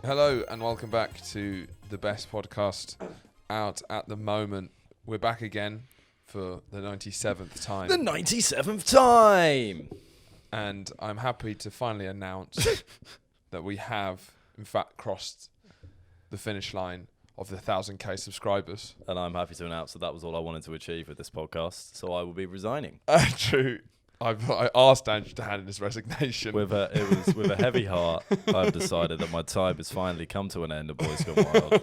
Hello and welcome back to the best podcast out at the moment. We're back again for the 97th time. The 97th time! And I'm happy to finally announce that we have, in fact, crossed the finish line of the 1,000k subscribers. And I'm happy to announce that was all I wanted to achieve with this podcast, so I will be resigning. True. I asked Andrew to hand in his resignation. With a heavy heart, I've decided that my time has finally come to an end of Boys Gone Wild.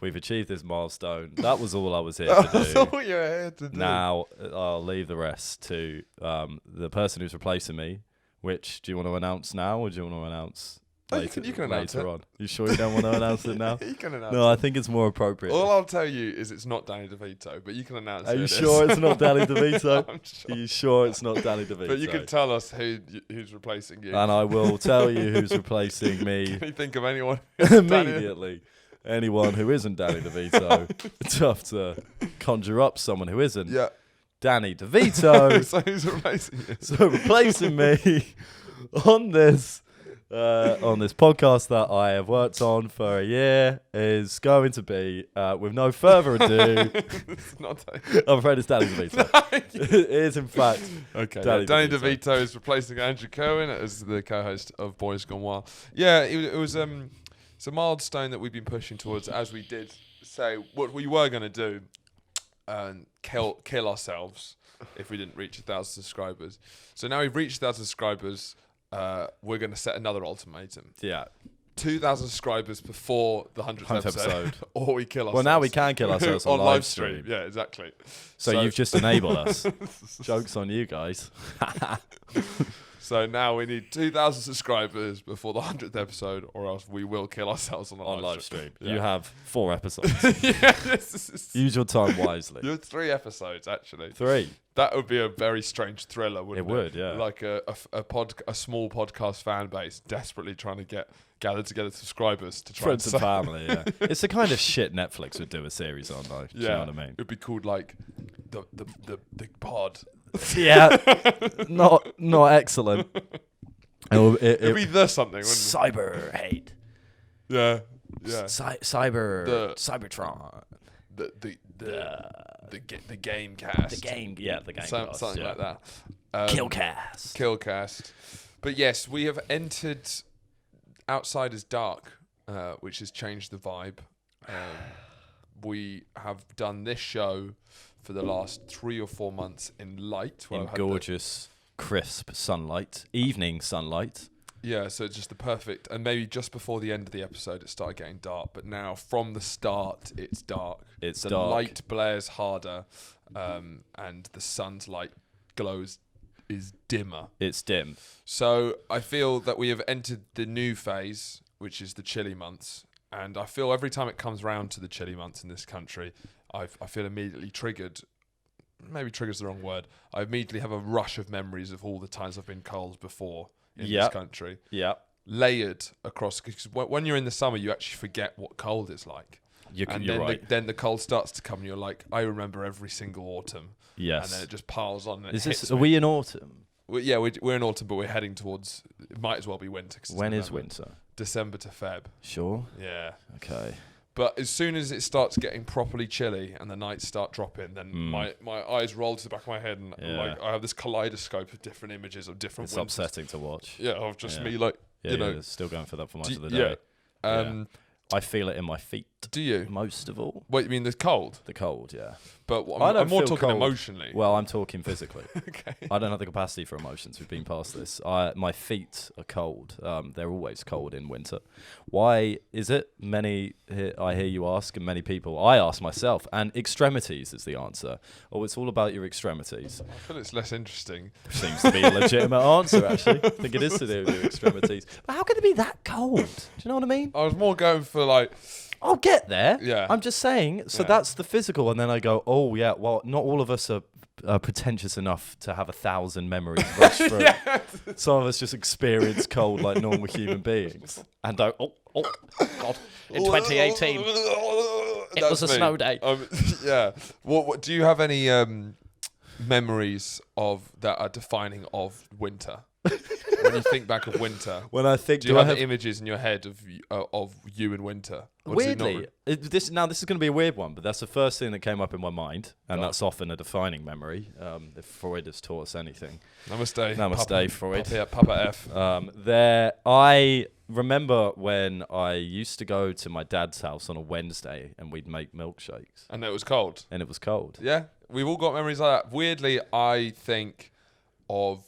We've achieved this milestone. That was all I was here to do. That's all you're here to do. Now, I'll leave the rest to the person who's replacing me. Which, do you want to announce now, or do you want to announce later, you can announce later it. On? You sure you don't want to announce it now? You can announce No, it. I think it's more appropriate. All I'll tell you is it's not Danny DeVito, but you can announce it. Are you sure it's not Danny DeVito? I'm sure. Are you sure it's not Danny DeVito? But you can tell us who's replacing you. And I will tell you who's replacing me Can you think of anyone? immediately. Anyone who isn't Danny DeVito. It's tough to conjure up someone who isn't Yeah. Danny DeVito. So who's replacing you? So replacing me on this podcast that I have worked on for a year is going to be, with no further ado, It's not I'm afraid it's Danny DeVito. It is, in fact, okay. Danny Danny DeVito. DeVito is replacing Andrew Cohen as the co-host of Boys Gone Wild. Yeah, it was it's a milestone that we've been pushing towards, as we did say what we were going to do, and kill ourselves if we didn't reach 1,000 subscribers. So now we've reached 1,000 subscribers. We're going to set another ultimatum. Yeah. 2,000 subscribers before the 100th episode, or we kill ourselves. Well, now we can kill ourselves on live stream. Yeah, exactly. So you've just enabled us. Joke's on you guys. So now we need 2,000 subscribers before the 100th episode, or else we will kill ourselves on live stream. Yeah. You have 4 episodes. Yeah, Use your time wisely. you have 3 episodes, actually. 3. That would be a very strange thriller, wouldn't it? It would, yeah. Like a small podcast fan base desperately trying to gather together subscribers to try Friends and and family, yeah. It's the kind of shit Netflix would do a series on, though. Do you know what I mean? It'd be called like the pod. Yeah. Not excellent. It'd be the something, wouldn't it? Cyber hate. Yeah. Cybertron. The game cast. The game cast. Something yeah. like that. Killcast. But yes, we have entered Outsiders Dark, which has changed the vibe. We have done this show for the last 3 or 4 months in light. In gorgeous, crisp sunlight. Evening sunlight. Yeah, so it's just the perfect, and maybe just before the end of the episode it started getting dark, but now from the start it's dark. It's the dark. light blares harder, and the sun's light is dimmer. It's dim. So I feel that we have entered the new phase, which is the chilly months, and I feel every time it comes round to the chilly months in this country, I feel immediately triggered. Maybe trigger's the wrong word. I immediately have a rush of memories of all the times I've been cold before in this country. Yeah. Layered across, because when you're in the summer, you actually forget what cold is like. You're then right. Then the cold starts to come, and you're like, I remember every single autumn. Yes. And then it just piles on. And Are we in autumn? We're in autumn, but we're heading towards. It might as well be winter. When is winter? December to Feb. Sure. Yeah. Okay. But as soon as it starts getting properly chilly and the nights start dropping, then my eyes roll to the back of my head, and like I have this kaleidoscope of different images of different. It's winters. upsetting to watch. Yeah, of just me like still going for that for much of the day. Yeah. I feel it in my feet. Do you? Most of all. Wait, you mean the cold? The cold, yeah. But I don't I'm more feel talking cold. emotionally. Well, I'm talking physically. Okay. I don't have the capacity for emotions. We've been past this. My feet are cold. They're always cold in winter. Why is it? I hear you ask, and many people, I ask myself, and extremities is the answer. Oh, it's all about your extremities. I feel it's less interesting. Seems to be a legitimate answer, actually. I think it is to do with your extremities. But how can it be that cold? Do you know what I mean? I was more going for like. I'll get there. Yeah. I'm just saying. So that's the physical, and then I go, oh yeah. Well, not all of us are pretentious enough to have 1,000 memories rush through. Some of us just experience cold like normal human beings, and go, oh God, in 2018, it was a snow day. Yeah. What do you have any memories of that are defining of winter? when you think back of winter? When I think, do you have images in your head of you in winter? Weirdly, this is going to be a weird one, but that's the first thing that came up in my mind, and that's often a defining memory. If Freud has taught us anything, Namaste, Freud. Papa F. I remember when I used to go to my dad's house on a Wednesday, and we'd make milkshakes, and it was cold. Yeah, we've all got memories like that. Weirdly, I think of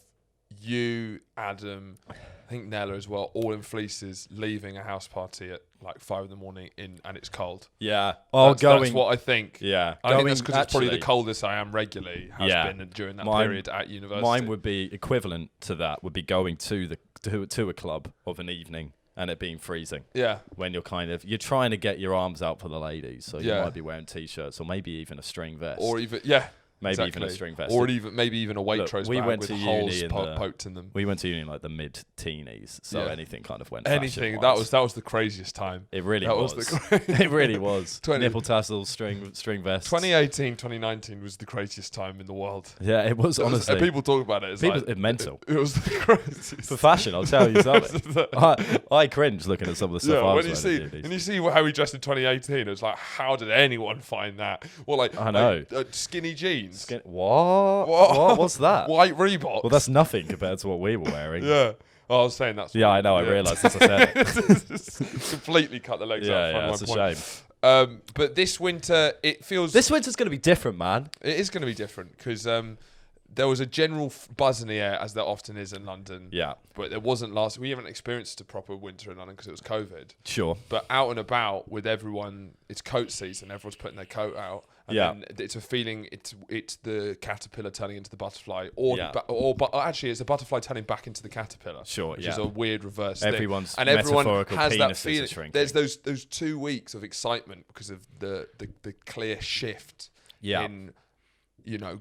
you, Adam, I think Nella as well, all in fleeces, leaving a house party at like 5 a.m. and it's cold. Yeah. That's what I think. Yeah. I think that's because it's probably the coldest I am regularly has been during that period at university. Mine would be equivalent to that. Would be going to a club of an evening and it being freezing. Yeah. When you're trying to get your arms out for the ladies, so you might be wearing t-shirts or maybe even a string vest. Or even even a string vest. Or maybe even a Waitrose bag with holes poked in them. We went to uni in like the mid-teenies, so anything kind of went anything. That was the craziest time. It really was. It really was. Nipple tassels, string vest. 2018, 2019 was the craziest time in the world. Yeah, it was, honestly. And people talk about it. It's mental. It was the craziest. For fashion, I'll tell you something. I cringe looking at some of the stuff I was when you see how we dressed in 2018, it was like, how did anyone find that? I know. Skinny jeans. What? What's that? White Reebok. Well, that's nothing compared to what we were wearing. Yeah. Oh, I was saying that's. Yeah, I know. I realised as I said it. Completely cut the legs out. Yeah, it's a shame. But this winter, it feels. This winter's going to be different, man. It is going to be different because there was a general buzz in the air, as there often is in London. Yeah. But there wasn't we haven't experienced a proper winter in London because it was COVID. Sure. But out and about with everyone, it's coat season. Everyone's putting their coat out. And then it's a feeling. It's the caterpillar turning into the butterfly, but actually, it's the butterfly turning back into the caterpillar. Sure, which is a weird reverse everyone thing. And everyone has that feeling. Shrinking. There's those 2 weeks of excitement because of the clear shift in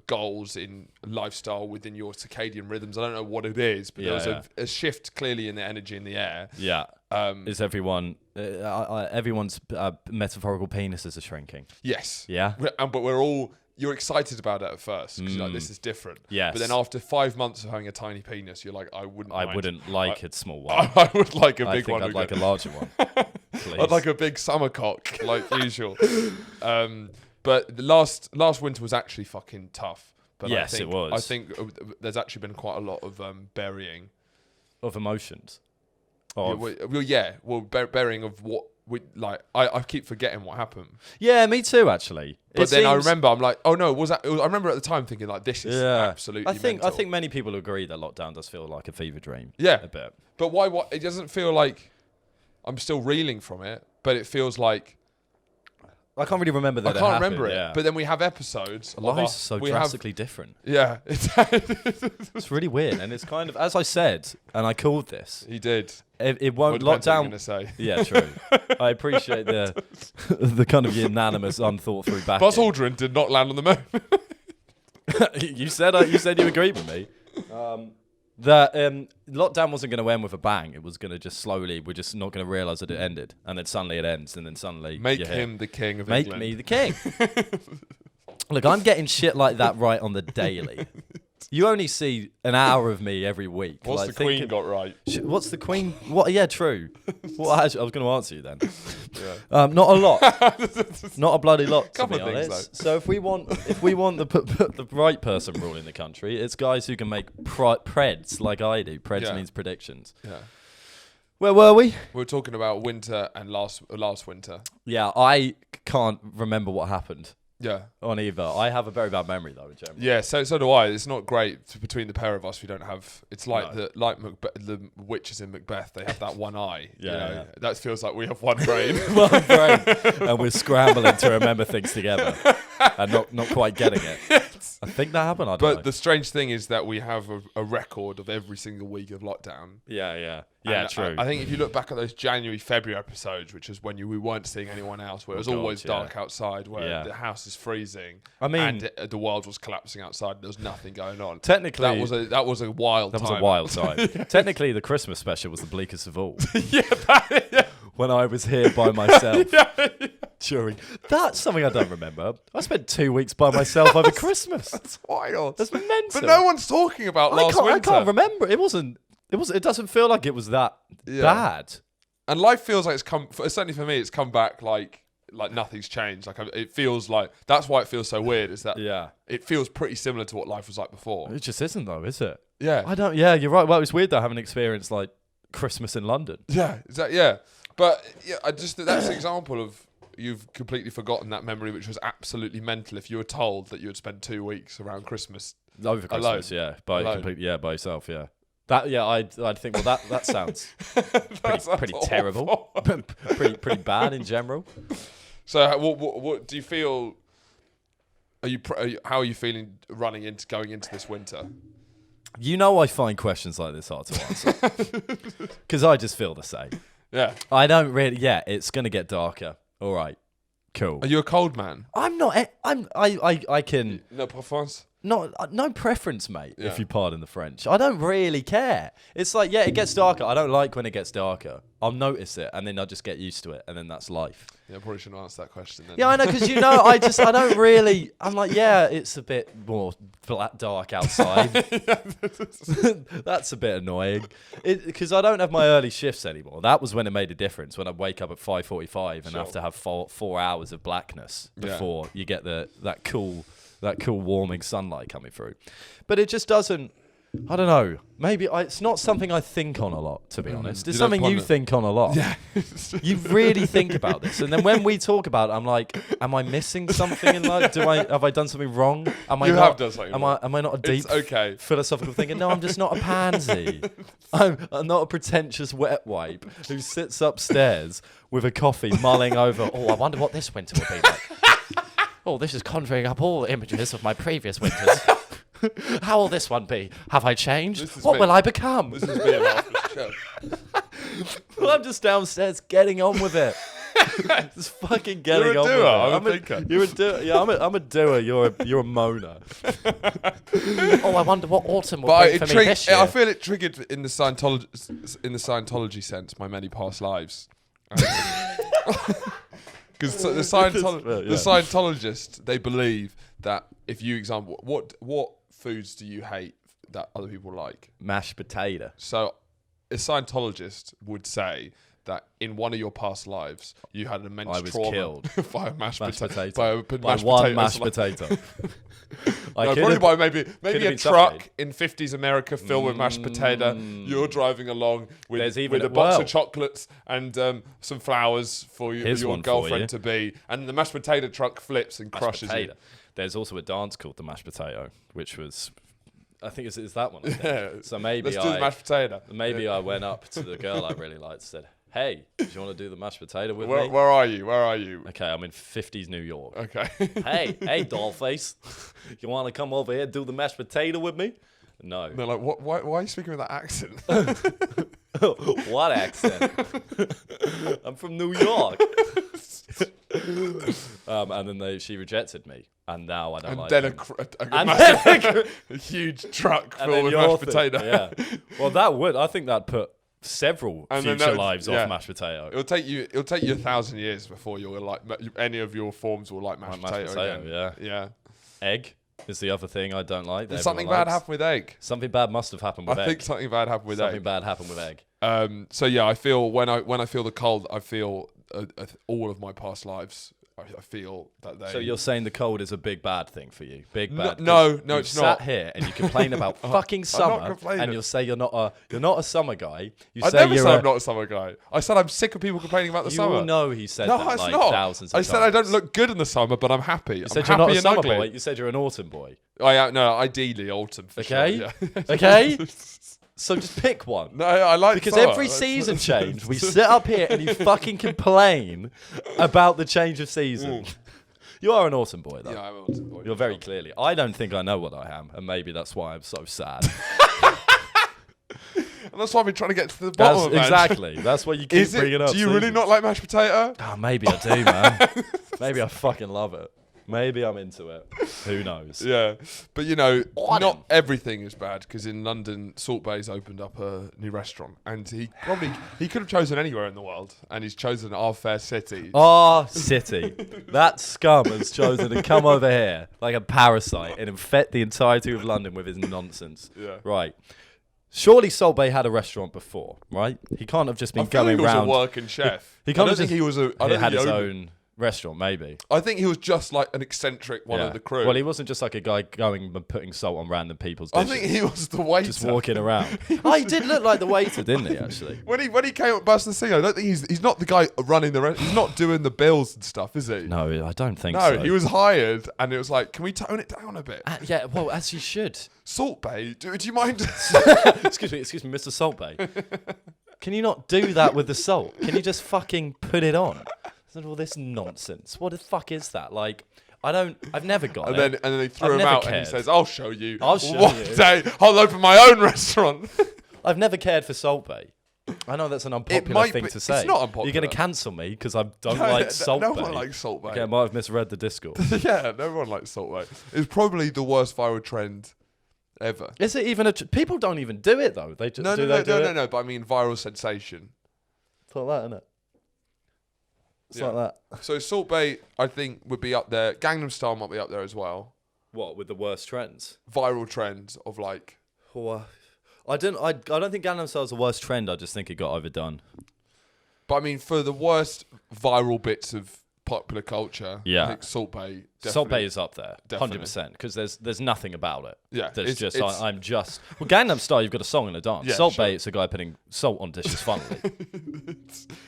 goals in lifestyle within your circadian rhythms. I don't know what it is, but there was a shift clearly in the energy in the air. Yeah. Is everyone's metaphorical penises are shrinking? Yes. Yeah. But you're excited about it at first because you're like, this is different. Yes. But then after 5 months of having a tiny penis, you're like, I wouldn't like a small one. I would like a big one. I'd like a larger one. Please. I'd like a big summer cock, like usual. But the last winter was actually fucking tough. But yes, it was. I think there's actually been quite a lot of burying of emotions. Burying of what we like. I keep forgetting what happened. Yeah, me too, actually. But then I remember, I'm like, oh no, I remember at the time thinking like, this is absolutely. I think many people agree that lockdown does feel like a fever dream. Yeah, a bit. But why? What? It doesn't feel like I'm still reeling from it, but it feels like. I can't really remember that. I can't remember it. But then we have episodes. Lives are so drastically different. Yeah. It's really weird. And it's kind of, as I said, and I called this. He did. It won't lock down. What you're going to say. Yeah, true. I appreciate the kind of unanimous, unthought through backing. Buzz Aldrin did not land on the moon. You said you agreed with me. That lockdown wasn't going to end with a bang. It was going to just slowly. We're just not going to realise that it ended, and then suddenly it ends, and then suddenly make him the king of England. Make me the king. Look, I'm getting shit like that right on the daily. You only see an hour of me every week. What's the Queen got right? What's the Queen? What? Yeah, true. I was going to answer you then. Yeah. Not a lot. Not a bloody lot, to be honest. So if we want the right person ruling the country, it's guys who can make preds like I do. Preds means predictions. Yeah. Where were we? We were talking about winter and last winter. Yeah, I can't remember what happened. Yeah. On either. I have a very bad memory though in general. Yeah, so do I. It's not great between the pair of us. We don't have. It's like the witches in Macbeth. They have that one eye. Yeah. That feels like we have one brain. One brain, and we're scrambling to remember things together, and not quite getting it. Yes. I think that happened. But the strange thing is that we have a record of every single week of lockdown. Yeah, true. I think if you look back at those January, February episodes, which is when we weren't seeing anyone else, where it was always dark outside, where the house is freezing, and the world was collapsing outside, there was nothing going on. Technically, that was a wild time. That was a wild time. Technically, the Christmas special was the bleakest of all. When I was here by myself. That's something I don't remember. I spent 2 weeks by myself over Christmas. That's wild. That's mental. But no one's talking about last winter. I can't remember. It wasn't It doesn't feel like it was that bad. And life feels like it's come. Certainly for me, it's come back like nothing's changed. Like it feels like that's why it feels so weird. Is that it feels pretty similar to what life was like before. It just isn't though, is it? Yeah. I don't. Yeah, you're right. Well, it's weird though having experienced like Christmas in London. Yeah. Yeah. But I just that's an example of you've completely forgotten that memory, which was absolutely mental. If you were told that you would spend 2 weeks around Christmas over Christmas, by yourself, That I'd think that sounds pretty terrible, pretty bad in general. So what do you feel? How are you feeling going into this winter? You know, I find questions like this hard to answer because I just feel the same. Yeah, I don't really. Yeah, it's gonna get darker. All right, cool. Are you a cold man? I'm not. I can. No preference. No preference, mate, if you pardon the French. I don't really care. It's like, it gets darker. I don't like when it gets darker. I'll notice it, and then I'll just get used to it, and then that's life. Yeah, I probably shouldn't answer that question then. Yeah, I know, because I don't really... I'm like, it's a bit more dark outside. That's a bit annoying. Because I don't have my early shifts anymore. That was when it made a difference, when I wake up at 5:45 and have to have 4 hours of blackness before you get that cool warming sunlight coming through. But it just doesn't, I don't know, maybe it's not something I think on a lot, to be honest. It's something you think on a lot. Yeah. You really think about this. And then when we talk about it, I'm like, am I missing something in life? Have I done something wrong? Have done something wrong. Am I not a deep philosophical thinker? No, I'm just not a pansy. I'm not a pretentious wet wipe who sits upstairs with a coffee mulling over, I wonder what this winter will be like. Oh, this is conjuring up all the images of my previous winters. How will this one be? Have I changed? What will I become? This is being after the show. Well, I'm just downstairs getting on with it. Just fucking getting on with it. I'm a thinker. You're a doer. Yeah, I'm a doer. You're a moaner. I wonder what autumn will bring for me this year. I feel it triggered in the Scientology sense my many past lives. Because the Scientologists, they believe that if you example, what foods do you hate that other people like? Mashed potato. So a Scientologist would say that in one of your past lives, you had an immense trauma killed by a mashed potato. By one mashed potato. Probably by maybe a truck in 50s America filled with mashed potato. You're driving along with a box of chocolates and some flowers for your girlfriend to be, and the mashed potato truck flips and crushes you. There's also a dance called the mashed potato, which was... I think it's that one. Yeah. So maybe let's do the mashed potato. Maybe I went up to the girl I really liked and said, "Hey, do you want to do the mashed potato with me?" Where are you? Okay, I'm in 50s New York. Okay. Hey, dollface, you want to come over here and do the mashed potato with me? No. And they're like, what? Why are you speaking with that accent? What accent? I'm from New York. And then she rejected me, and now I don't like them. And then a huge truck filled with mashed potato. Yeah. Well, I think that put several future lives off mashed potato. It'll take you 1,000 years before you'll like any of your forms will like mashed potato again. Yeah. Egg is the other thing I don't like. Something bad happened with egg. Something bad must have happened with egg. I think something bad happened with egg. Something bad happened with egg. So yeah, I feel when I feel the cold, I feel all of my past lives. I feel that they... So you're saying the cold is a big bad thing for you? Big bad? No, it's not. Sat here and you complain about fucking summer, and you'll say you're not a summer guy. I never said I'm not a summer guy. I said I'm sick of people complaining about the summer. You all know he said that like thousands of times. I said I don't look good in the summer, but I'm happy. You said you're not a summer boy. You said you're an autumn boy. No, ideally autumn for sure. Yeah. Okay. So just pick one. No, I like because summer. Every season change, we sit up here and you fucking complain about the change of season. You are an autumn boy, though. Yeah, I'm an autumn boy. You're very clearly. I don't think I know what I am, and maybe that's why I'm so sad. And that's why I've been trying to get to the bottom of it. Exactly. That's what you keep bringing up. Do you really not like mashed potato? Oh, maybe I do, man. Maybe I fucking love it. Maybe I'm into it. Who knows? Yeah. But, not everything is bad, because in London, Salt Bae's opened up a new restaurant, and he could have chosen anywhere in the world, and he's chosen our fair city. Our city. That scum has chosen to come over here like a parasite and infect the entirety of London with his nonsense. Yeah. Right. Surely Salt Bae had a restaurant before, right? He can't have just been going he was around. a working chef. He can't I have don't think he was a. I he don't had think his he owned it. own restaurant, maybe. I think he was just like an eccentric one of the crew. Well, he wasn't just like a guy going and putting salt on random people's I dishes. think he was the waiter. Just walking around. He did look like the waiter, didn't he, actually? When he came up busting the scene, I don't think he's not the guy running the restaurant. He's not doing the bills and stuff, is he? No, I don't think so. No, he was hired, and it was like, can we tone it down a bit? Yeah, well, as you should. Salt Bae, do you mind? Excuse me, Mr. Salt Bae. Can you not do that with the salt? Can you just fucking put it on? All this nonsense. What the fuck is that? Like, I've never got and it. then they threw I've him never out, cared. and he says, "I'll show you. I'll show one you. day I'll open my own restaurant." I've never cared for Salt Bae. I know that's an unpopular might thing be- to say. it's not unpopular. You're going to cancel me because I don't like Salt No Bae. one likes Salt Bae. Okay, I might have misread the discourse. Yeah, no one likes Salt Bae. It's probably the worst viral trend ever. Is it even people don't even do it though? They just No, do no, they do it? no. But I mean, viral sensation. It's like that, isn't it? It's like that. So Salt Bae, I think, would be up there. Gangnam Style might be up there as well. What with the worst trends? Viral trends of like. I don't think Gangnam Style is the worst trend. I just think it got overdone. But I mean, for the worst viral bits of popular culture, Yeah. I think Salt Bae. Salt Bae is up there, Definitely. 100%, because there's nothing about it. Yeah, That's it's- I'm just. Well, Gangnam Style, you've got a song and a dance. Yeah, Salt sure. Bae, it's a guy putting salt on dishes funnily.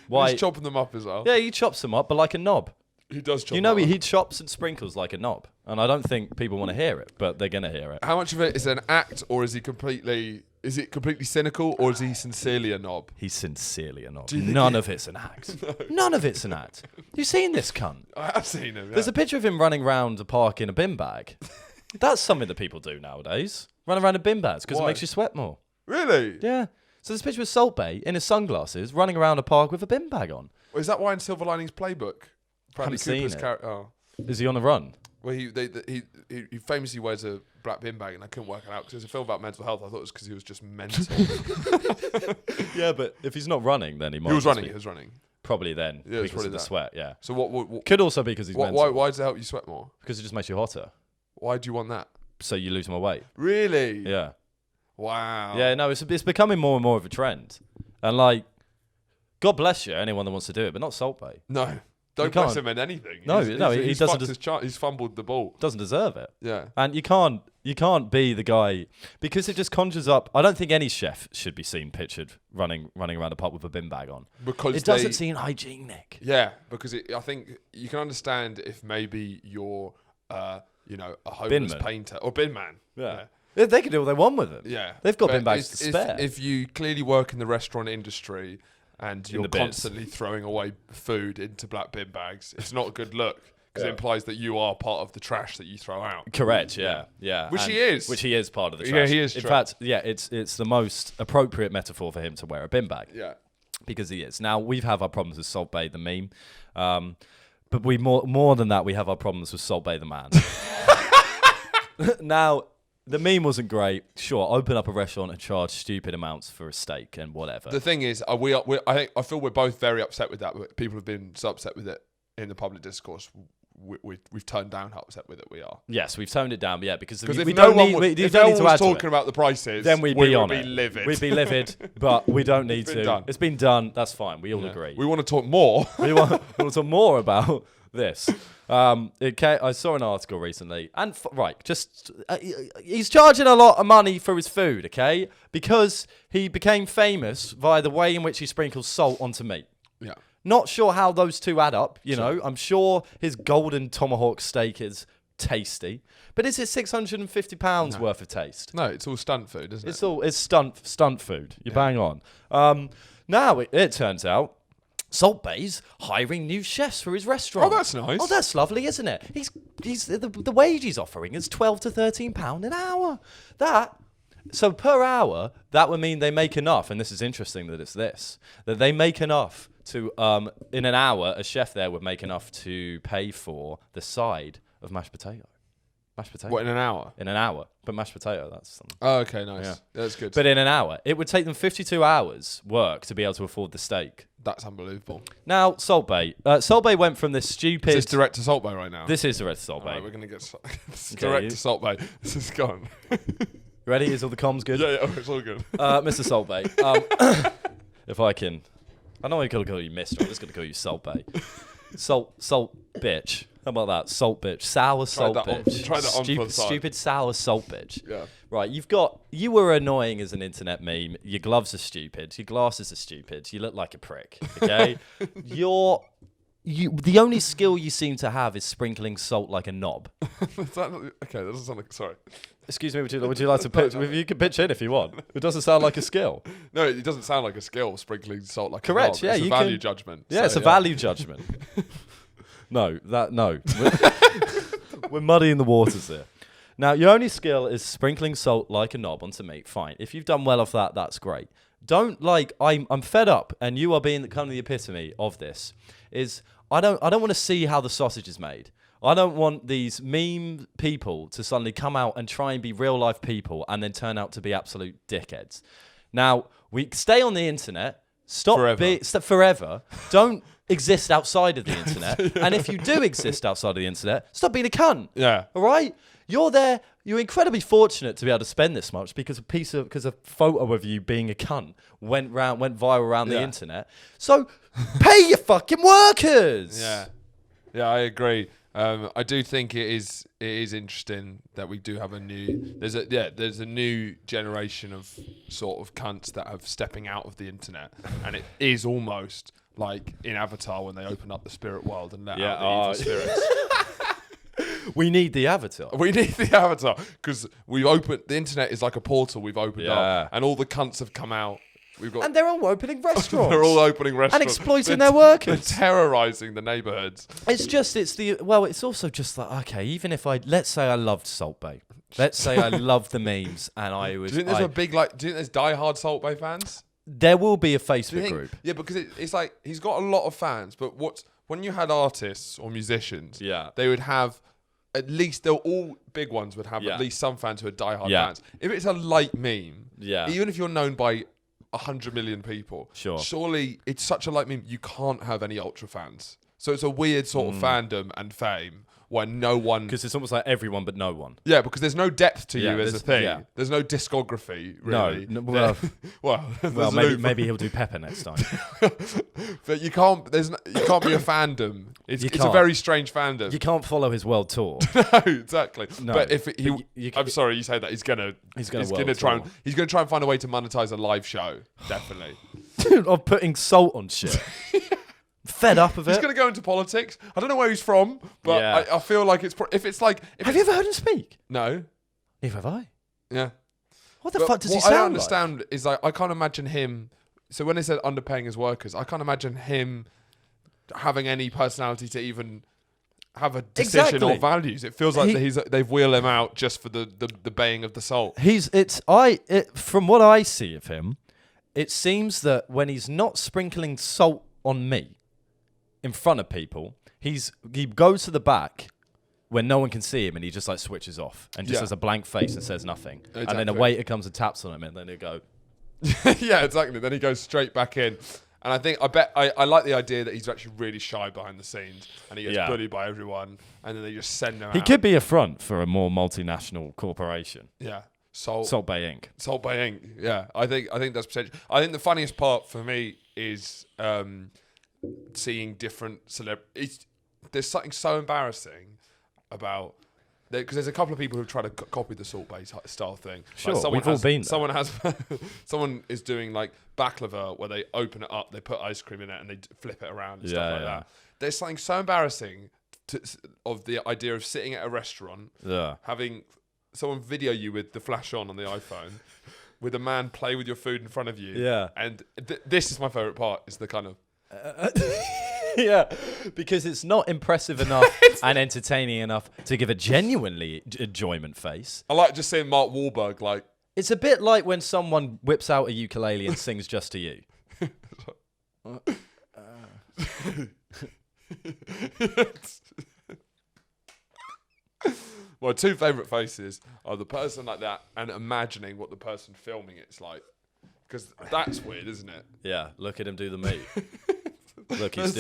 Why? He's chopping them up as well. Yeah, he chops them up, but like a knob. He does chop You know, them up. he chops and sprinkles like a knob, and I don't think people want to hear it, but they're gonna hear it. How much of it is an act, or is he completely? Is it completely cynical, or is he sincerely a knob? He's sincerely a knob. you think None of it's an act. None of it's an act. You seen this cunt? I have seen him. Yeah. There's a picture of him running around a park in a bin bag. That's something that people do nowadays. Run around in bin bags because it Why? makes you sweat more. Really? Yeah. So there's a picture of Salt Bae in his sunglasses running around a park with a bin bag on. Is that why in Silver Linings Playbook? Bradley Haven't seen Cooper's it. character. Oh. Is he on a run? Well, he famously wears a black bin bag, and I couldn't work it out because it's a film about mental health. I thought it was because he was just mental. Yeah, but if he's not running, then he might. He was just running. be- He was running. Probably then Yeah, it was because probably of the that. sweat. Yeah. So what Could also be because he's mental. why does it help you sweat more? Because it just makes you hotter, Why do you want that? so you lose more weight. Really? Yeah. Wow. Yeah. No, it's becoming more and more of a trend, and like, God bless you, anyone that wants to do it, but not Salt Bae. No. Don't can't- bless him in anything. No, He's he doesn't fucked des- his chance. He's fumbled the ball. Doesn't deserve it. Yeah. And you can't be the guy because it just conjures up. I don't think any chef should be seen pictured running around a pub with a bin bag on. Because It doesn't seem hygienic. Yeah, because I think you can understand if maybe you're, a homeless Binman. painter or bin man. Yeah. They can do what they want with it. Yeah. They've got But bin bags to spare. If you clearly work in the restaurant industry and you're the bins. constantly throwing away food into black bin bags, it's not a good look because Yeah. it implies that you are part of the trash that you throw out. Correct, yeah. Which And- he is. Which he is part of the Yeah, trash. he is In trash. fact, yeah, it's the most appropriate metaphor for him to wear a bin bag. Yeah. Because he is. Now, we've had our problems with Salt Bae the meme. But we more than that, we have our problems with Salt Bae the man. Now, the meme wasn't great. Sure, open up a restaurant and charge stupid amounts for a steak and whatever. The thing is, I feel we're both very upset with that. But people have been so upset with it in the public discourse. We've toned down how upset with it we are. Yes, we've toned it down, yeah, because Because we if no don't one need, was, we if don't no need one to was add to talking it. about the prices, Then we'd we be would on be it. livid. We'd be livid, but we don't need been to. done. It's been done. That's fine. We all Yeah. agree. We want to talk more. we want to talk more about this. I saw an article recently, and he's charging a lot of money for his food, okay? Because he became famous via the way in which he sprinkles salt onto meat. Yeah. Not sure how those two add up, you know. I'm sure his golden tomahawk steak is tasty, but is it £650 worth of taste? No, it's all stunt food, isn't it? It's stunt food. You're bang on. Now it turns out Salt Bae's hiring new chefs for his restaurant. Oh, that's nice. Oh, that's lovely, isn't it? He's the wage he's offering is £12 to £13 an hour. So per hour, that would mean they make enough, and this is interesting that it's this, that they make enough to, in an hour, a chef there would make enough to pay for the side of mashed potato. Mashed potato. What, in an hour? In an hour. But mashed potato, that's something. Oh, okay, nice. Yeah. That's good. But in an hour. It would take them 52 hours work to be able to afford the steak. That's unbelievable. Now, Salt Bae. Salt Bae went from this stupid... Is this direct to Salt Bae right now? This is direct to Salt Bae. Alright, we're going to get Okay, direct you- to Salt Bae. This is gone. Ready? Is all the comms good? Yeah, it's all good. Mr. Salt Bae. If I can, I know I'm gonna call you Mister. I'm just gonna call you Salt Bae. Salt bitch. How about that? Salt bitch. Sour salt bitch. Try that on for the side. Stupid sour salt bitch. Yeah. Right, you were annoying as an internet meme. Your gloves are stupid. Your glasses are stupid. You look like a prick. Okay? The only skill you seem to have is sprinkling salt like a knob. Okay, that doesn't sound like... Sorry. Excuse me, would you like to pitch? You can pitch in if you want. It doesn't sound like a skill. No, it doesn't sound like a skill, sprinkling salt like Correct, a knob. yeah. It's a value judgment. Yeah, it's a value judgment. No. We're muddying the waters here. Now, your only skill is sprinkling salt like a knob onto meat. Fine. If you've done well off that, that's great. Don't I'm fed up, and you are being kind of the epitome of this. I don't want to see how the sausage is made. I don't want these meme people to suddenly come out and try and be real life people and then turn out to be absolute dickheads. Now, we stay on the internet. Stop forever. Don't exist outside of the internet. And if you do exist outside of the internet, stop being a cunt. Yeah. All right? You're there. You're incredibly fortunate to be able to spend this much because a photo of you being a cunt went viral around the internet. So pay your fucking workers. Yeah. Yeah, I agree. I do think it is interesting that we do have there's a new generation of sort of cunts that are stepping out of the internet, and it is almost like in Avatar when they open up the spirit world and let out the evil spirits. We need the Avatar. We need the Avatar because the internet is like a portal we've opened up, and all the cunts have come out. And they're all opening restaurants. They're all opening restaurants. And exploiting their workers. They're terrorising the neighbourhoods. It's also just like, okay, even if let's say I loved Salt Bae. Let's say I loved the memes and I was... Do you think there's do you think there's diehard Salt Bae fans? There will be a Facebook group. Yeah, because it's like, he's got a lot of fans, but when you had artists or musicians, they would have... At least all big ones would have at least some fans who are diehard fans. If it's a light meme, even if you're known by 100 million people, surely it's such a light meme, you can't have any ultra fans. So it's a weird sort of fandom and fame where no one... Because it's almost like everyone but no one. Yeah, because there's no depth to you as a thing. Yeah. There's no discography, really. No. Well, maybe he'll do Pepper next time. But you can't be a fandom. It's a very strange fandom. You can't follow his world tour. No, exactly. No, but I'm sorry, you say that he's gonna try and find a way to monetize a live show. Definitely. Of putting salt on shit. Fed up of it. He's going to go into politics. I don't know where he's from, but I feel like have you ever heard him speak? No. Neither have I. Yeah. What the fuck does he sound like? What I understand is I can't imagine him... So when they said underpaying his workers, I can't imagine him having any personality to even have a decision or values. It feels like they've wheeled him out just for the baying of the salt. From what I see of him, it seems that when he's not sprinkling salt on me, in front of people, he goes to the back when no one can see him and he just like switches off and just has a blank face and says nothing. Exactly. And then a waiter comes and taps on him and then he'll go... Yeah, exactly. Then he goes straight back in. And I like the idea that he's actually really shy behind the scenes and he gets bullied by everyone and then they just send him out. He could be a front for a more multinational corporation. Yeah. Salt Bae Inc. Salt Bae Inc. Yeah. I think that's potential. I think the funniest part for me is... seeing different celebrities. There's something so embarrassing about because there's a couple of people who try to copy the Salt Bae style thing. Sure, like we've all been there. Someone is doing like baklava where they open it up, they put ice cream in it, and they flip it around and stuff like that. There's something so embarrassing of the idea of sitting at a restaurant, having someone video you with the flash on the iPhone. With a man play with your food in front of you. And this is my favourite part, is the kind of... because it's not impressive enough and entertaining enough to give a genuinely enjoyment face. I like just seeing Mark Wahlberg like... It's a bit like when someone whips out a ukulele and sings Just to You. My two favourite faces are the person like that and imagining what the person filming it's like. Because that's weird, isn't it? Yeah, look at him do the meat. Look, he's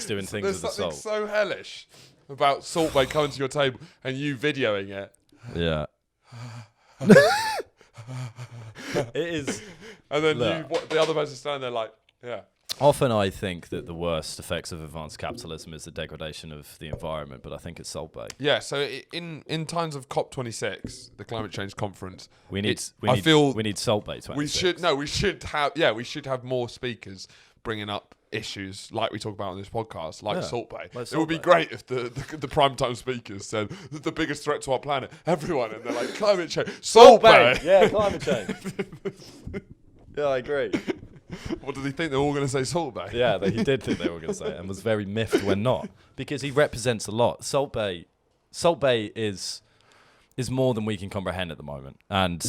doing things with the salt. There's something so hellish about Salt Bae coming to your table and you videoing it. Yeah. It is. And then the other person standing there like, yeah. Often I think that the worst effects of advanced capitalism is the degradation of the environment, but I think it's Salt Bae. Yeah, so in times of COP26, the climate change conference, we need Salt Bae 26. We should have more speakers bringing up issues like we talk about on this podcast, like Salt Bae. It would be great if the primetime speakers said the biggest threat to our planet, everyone, and they're like, climate change, Salt Bae. Yeah, climate change. Yeah, I agree. What did he think? They were all going to say Salt Bae? Yeah, he did think they were going to say it and was very miffed when not. Because he represents a lot. Salt Bae is more than we can comprehend at the moment. And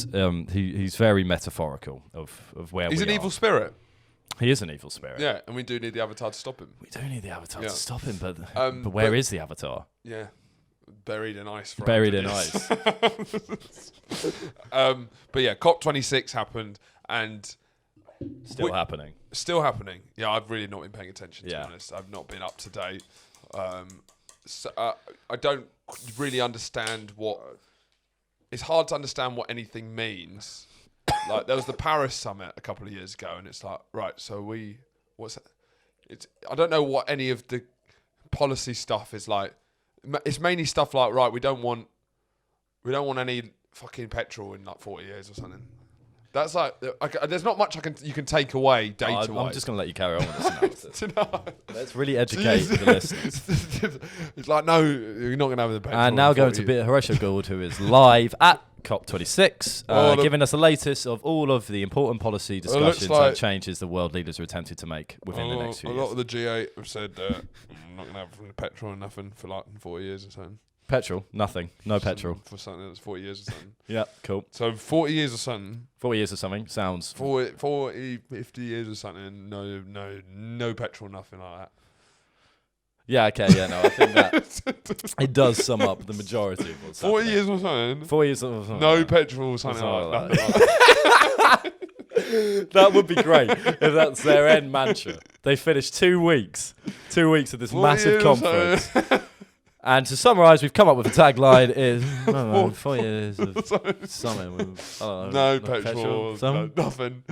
he's very metaphorical of where he's we are. He's an evil spirit. He is an evil spirit. Yeah, and we do need the Avatar to stop him. We do need the Avatar to stop him, but where is the Avatar? Yeah, buried in ice. Buried in ice. But yeah, COP26 happened and... Still happening. Still happening. Yeah, I've really not been paying attention, to be honest. I've not been up to date. So, I don't really understand what... It's hard to understand what anything means. Like, there was the Paris summit a couple of years ago, and it's like, right, so what's that? I don't know what any of the policy stuff is like. It's mainly stuff like, right, we don't want any fucking petrol in like 40 years or something. That's like, there's not much you can take away data-wise. I'm just going to let you carry on with this analysis. Let's really educate the listeners. It's like, no, you're not going to have the petrol. And now going to Horatio Gould, who is live at COP26, giving us the latest of all of the important policy discussions and changes the world leaders are attempting to make within the next few years. A lot of the G8 have said, I'm not going to have petrol or nothing for like 40 years or something. Petrol, nothing. No petrol. For something that's 40 years or something. Yeah, cool. So 40 years or something. 40 years or something sounds... 40, 50 years or something. No petrol, nothing like that. Yeah, okay, yeah, no, I think that it does sum up the majority of what's 40 happening. years or something. 4 years or something. No petrol or something like that. That would be great if that's their end mantra. They finish 2 weeks of this massive conference. And to summarise, we've come up with a tagline: "Is 4 years of something, no petrol, no nothing."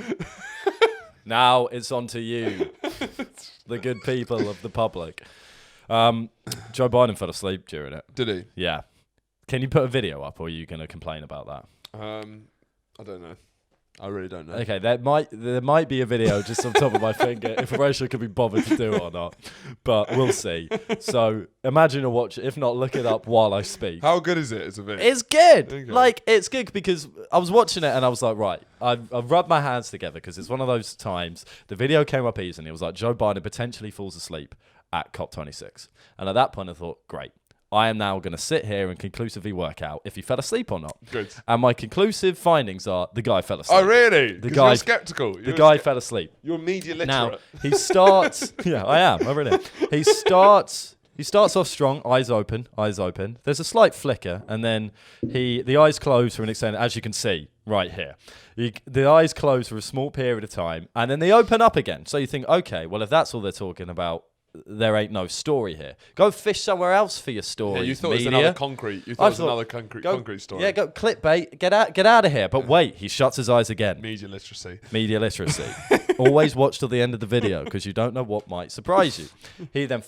Now it's on to you, the good people of the public. Joe Biden fell asleep during it. Did he? Yeah. Can you put a video up, or are you going to complain about that? I don't know. I really don't know. Okay, there might be a video just on top of my finger if Horatio could be bothered to do it or not, but we'll see. So imagine a watch. If not, look it up while I speak. How good is it as a video? It's good. Okay. Like, it's good because I was watching it and I was like, right, I've rubbed my hands together because it's one of those times the video came up easy and it was like Joe Biden potentially falls asleep at COP26. And at that point I thought, great. I am now going to sit here and conclusively work out if he fell asleep or not. Good. And my conclusive findings are the guy fell asleep. Oh, really? The guy, you're skeptical. The guy fell asleep. You're media literate. Now, he starts... yeah, I am. I really am. He starts off strong, eyes open. There's a slight flicker, and then the eyes close for an extent, as you can see right here. The eyes close for a small period of time, and then they open up again. So you think, okay, well, if that's all they're talking about, there ain't no story here. Go fish somewhere else for your story. Yeah, you thought it was another concrete. You thought it was another concrete story. Yeah, go clickbait. Get out of here. But wait, he shuts his eyes again. Media literacy. Always watch till the end of the video because you don't know what might surprise you. He then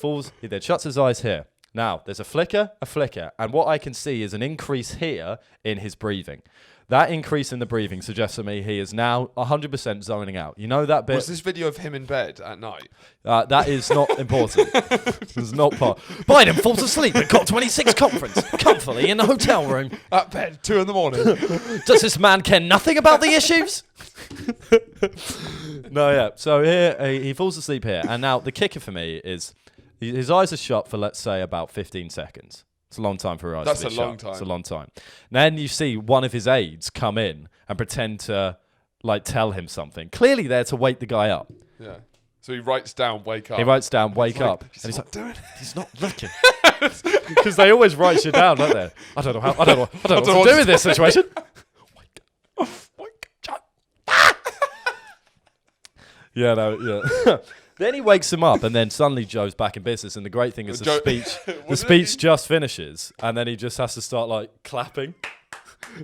shuts his eyes here. Now, there's a flicker, and what I can see is an increase here in his breathing. That increase in the breathing suggests to me he is now 100% zoning out. You know that bit? Was this video of him in bed at night? That is not important. It's not part. Biden falls asleep at COP26 conference, comfortably in the hotel room. At bed, 2 a.m. Does this man care nothing about the issues? No, yeah. So here, he falls asleep here. And now the kicker for me is his eyes are shut for, let's say, about 15 seconds. It's a long time for her eyes to be shut. It's a long time. Then you see one of his aides come in and pretend to, like, tell him something. Clearly there to wake the guy up. Yeah. So he writes down, wake up. He writes down, wake up. And he's like, doing it. He's not looking. Because they always write shit down, don't they? I don't know what to do in this situation. Yeah, no, yeah. Then he wakes him up, and then suddenly Joe's back in business. And the great thing is the speech just finishes, and then he just has to start like clapping.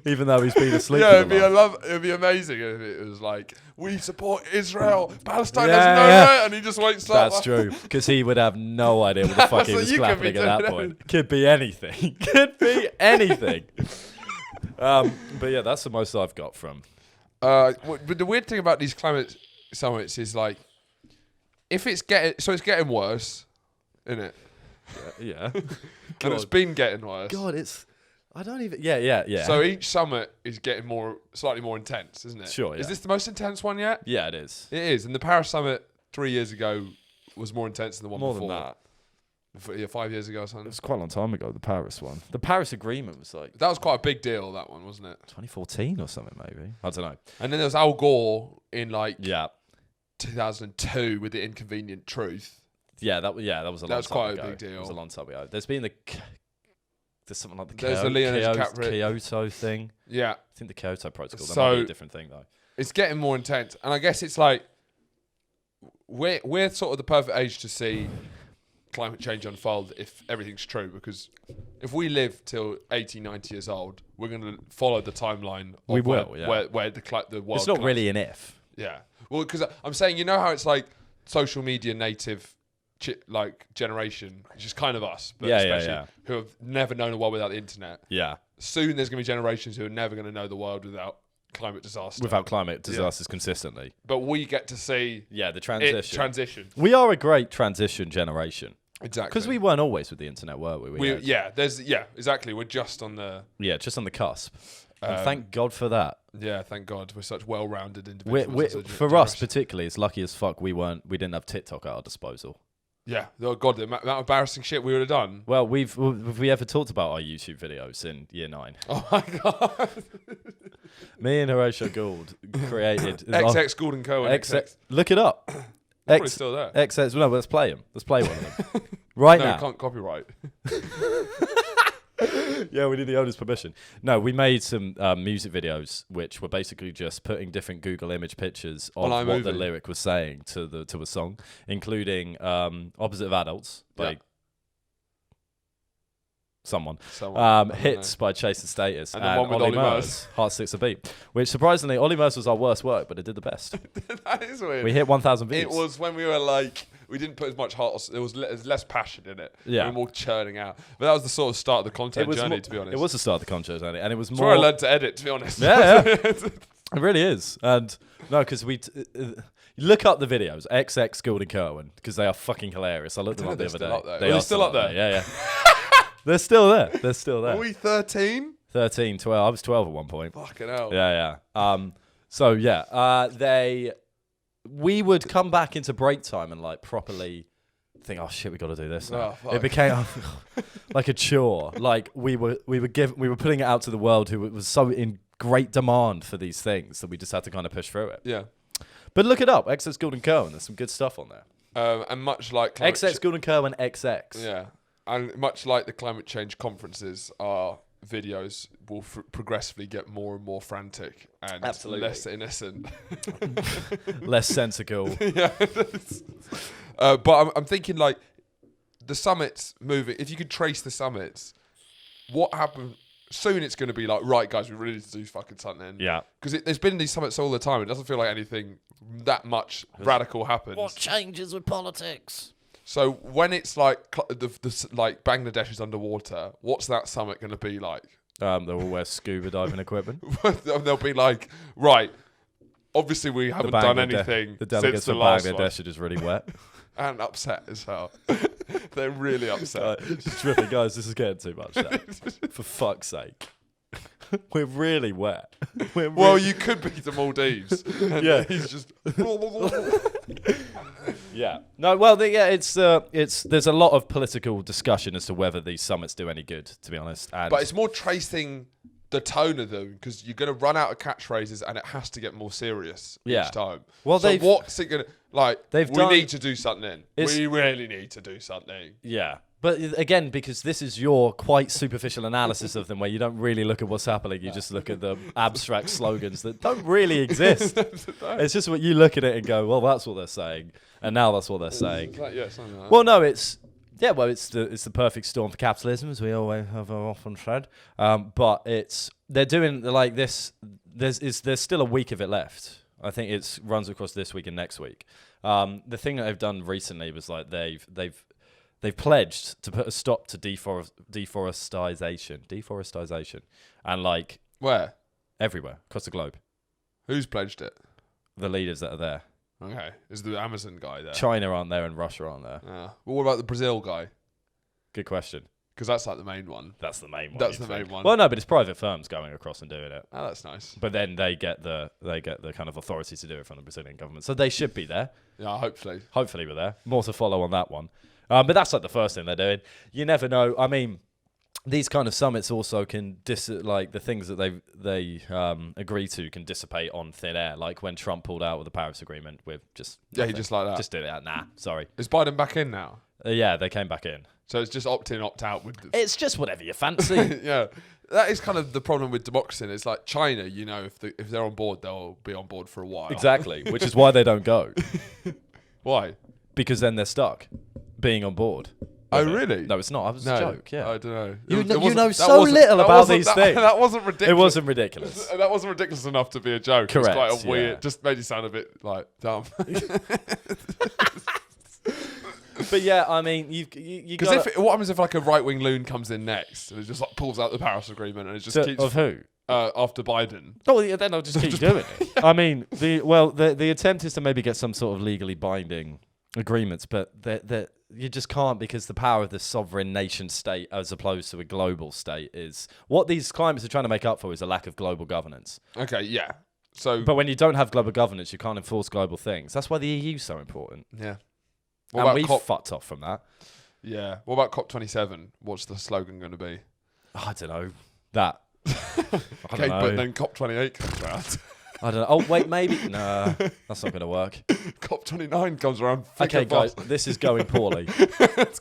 Even though he's been asleep. Yeah, for it'd be amazing if it was like, we support Israel, Palestine Yeah, has no yeah. right, and he just wakes up. That's true, because he would have no idea what the fuck he So was you could be clapping at that doing point. Could be anything. Could be anything. But yeah, that's the most I've got from. But the weird thing about these climate summits is like, if it's getting worse, isn't it? Yeah. And it's been getting worse. God, I don't even. Yeah. So each summit is getting slightly more intense, isn't it? Sure, yeah. Is this the most intense one yet? Yeah, it is. It is. And the Paris summit 3 years ago was more intense than the one More before. than that. 5 years ago or It something. was quite a long time ago, the Paris one. The Paris Agreement was like That was quite a big deal, that one, wasn't it? 2014 or something, maybe. I don't know. And then there was Al Gore in like Yeah. 2002 with The Inconvenient Truth. Yeah, that was a long time ago. That was quite a big deal. It was a long time ago. There's been there's something like the There's the Leonardo Kyoto thing. Yeah. I think the Kyoto Protocol. That So- might be a different thing, though. It's getting more intense. And I guess it's like, we're sort of the perfect age to see climate change unfold if everything's true, because if we live till 80, 90 years old, we're going to follow the timeline of We will, yeah. where the world It's not collapses. really an if. Yeah. Well, because I'm saying, you know how it's like social media native like generation, which is kind of us, but especially who have never known a world without the internet. Yeah. Soon there's going to be generations who are never going to know the world without climate disaster. Without climate disasters consistently. But we get to see the transition. transition. We are a great transition generation. Exactly. Because we weren't always with the internet, were we? Exactly. We're just on the... Yeah, just on the cusp. And thank God for that. Yeah, thank God. We're such well-rounded individuals. For us particularly, it's lucky as fuck we didn't have TikTok at our disposal. Yeah. Oh, God, the amount of embarrassing shit we would have done. Well, have we ever talked about our YouTube videos in year 9? Oh, my God. Me and Horatio Gould created... XX Gould and Co. Look it up. Probably still there. XX... No, let's play him. Let's play one of them. Right now. No, can't copyright. Yeah, we need the owner's permission. No, we made some music videos which were basically just putting different Google image pictures of what the lyric was saying to a song, including Opposite of Adults by someone. Hits by Chase and Status, and the one with Ollie Murs. Heart Six a Beat, which surprisingly Ollie Murs was our worst work, but it did the best. That is weird. We hit 1,000 views. It was when we were like, we didn't put as much heart. There was less passion in it. Yeah, we were more churning out. But that was the sort of start of the content journey, to be honest. It was the start of the content journey, and it was more. That's where I learned to edit, to be honest. Yeah. It really is. And no, because look up the videos, XX Gould and Kerwin, because they are fucking hilarious. I looked them up the other day. They're still up there. Yeah. They're still there. Are we 13? 13, 12. I was 12 at one point. Fucking hell. Yeah. So yeah, we would come back into break time and like properly think, oh shit, we got to do this now. It became like a chore. Like we were putting it out to the world, who was so in great demand for these things that we just had to kind of push through it. Yeah. But look it up, XX Gould and Kerwin. There's some good stuff on there. And much like XX Gould and Kerwin XX. Yeah. And much like the climate change conferences, our videos will progressively get more and more frantic and less innocent. Less sensical. Yeah. But I'm thinking, like, the summits moving, if you could trace the summits, what happened? Soon it's going to be like, right, guys, we really need to do fucking something. Yeah. Because there's been these summits all the time. It doesn't feel like anything that much radical happens. What changes with politics? So when it's like like Bangladesh is underwater, what's that summit going to be like? They'll all wear scuba diving equipment. They'll be like, right, obviously we haven't done anything. The delegates since from the last Bangladesh are just really wet. And upset as hell. They're really upset. Just tripping, guys, this is getting too much now. For fuck's sake. We're really wet. Well, you could be the Maldives. Yeah. He's just... Yeah. No, well, there's a lot of political discussion as to whether these summits do any good, to be honest. But it's more tracing the tone of them, because you're going to run out of catchphrases and it has to get more serious each time. Well, so what's it going to... Like, we need to do something. We really need to do something. Yeah. But again, because this is your quite superficial analysis of them, where you don't really look at what's happening, you just look at the abstract slogans that don't really exist. It's just what you look at it and go, well, that's what they're saying, and now that's what they're saying. Something like that. Well, no, it's the perfect storm for capitalism, as we always have often said. But it's they're doing like this. There's still a week of it left. I think it runs across this week and next week. The thing that they've done recently was like they've pledged to put a stop to deforestation, and like Where? everywhere across the globe. Who's pledged it? The leaders that are there. Okay. Is the Amazon guy there? China aren't there and Russia aren't there. Well, what about the Brazil guy? Good question. Because that's like the main one. That's the main one. That's the main one. Well, no, but it's private firms going across and doing it. Oh, that's nice. But then they get the kind of authority to do it from the Brazilian government. So they should be there. Yeah, hopefully. Hopefully we're there. More to follow on that one. But that's like the first thing they're doing. You never know. I mean, these kind of summits also can like the things that they agree to can dissipate on thin air. Like when Trump pulled out with the Paris Agreement with just He just like that. Just did it. Nah, sorry. Is Biden back in now? Yeah, they came back in. So it's just opt in, opt out with. It's just whatever you fancy. Yeah, that is kind of the problem with democracy. It's like China. You know, if they're on board, they'll be on board for a while. Exactly, which is why they don't go. Why? Because then they're stuck being on board. Oh, really? No, it's not. It was a joke. Yeah. I don't know. You know so little about these things. That wasn't ridiculous. It wasn't ridiculous. That wasn't ridiculous enough to be a joke. Correct. It was quite a weird. Yeah. Just made you sound a bit like dumb. But yeah, I mean, you Because what happens if like a right wing loon comes in next and it just like pulls out the Paris Agreement and it just keeps of who? After Biden? Oh, yeah, then I'll just keep doing it. I mean, the attempt is to maybe get some sort of legally binding agreements, but you just can't, because the power of the sovereign nation state as opposed to a global state is what these climates are trying to make up for, is a lack of global governance. Okay, yeah. So, but when you don't have global governance, you can't enforce global things. That's why the EU is so important. Yeah. And we fucked off from that. Yeah. What about COP27? What's the slogan going to be? I don't know. That. Okay, but then COP28 comes around. I don't know. Oh, wait, maybe. No, that's not going to work. COP29 comes around. Okay, guys, this is going poorly. It's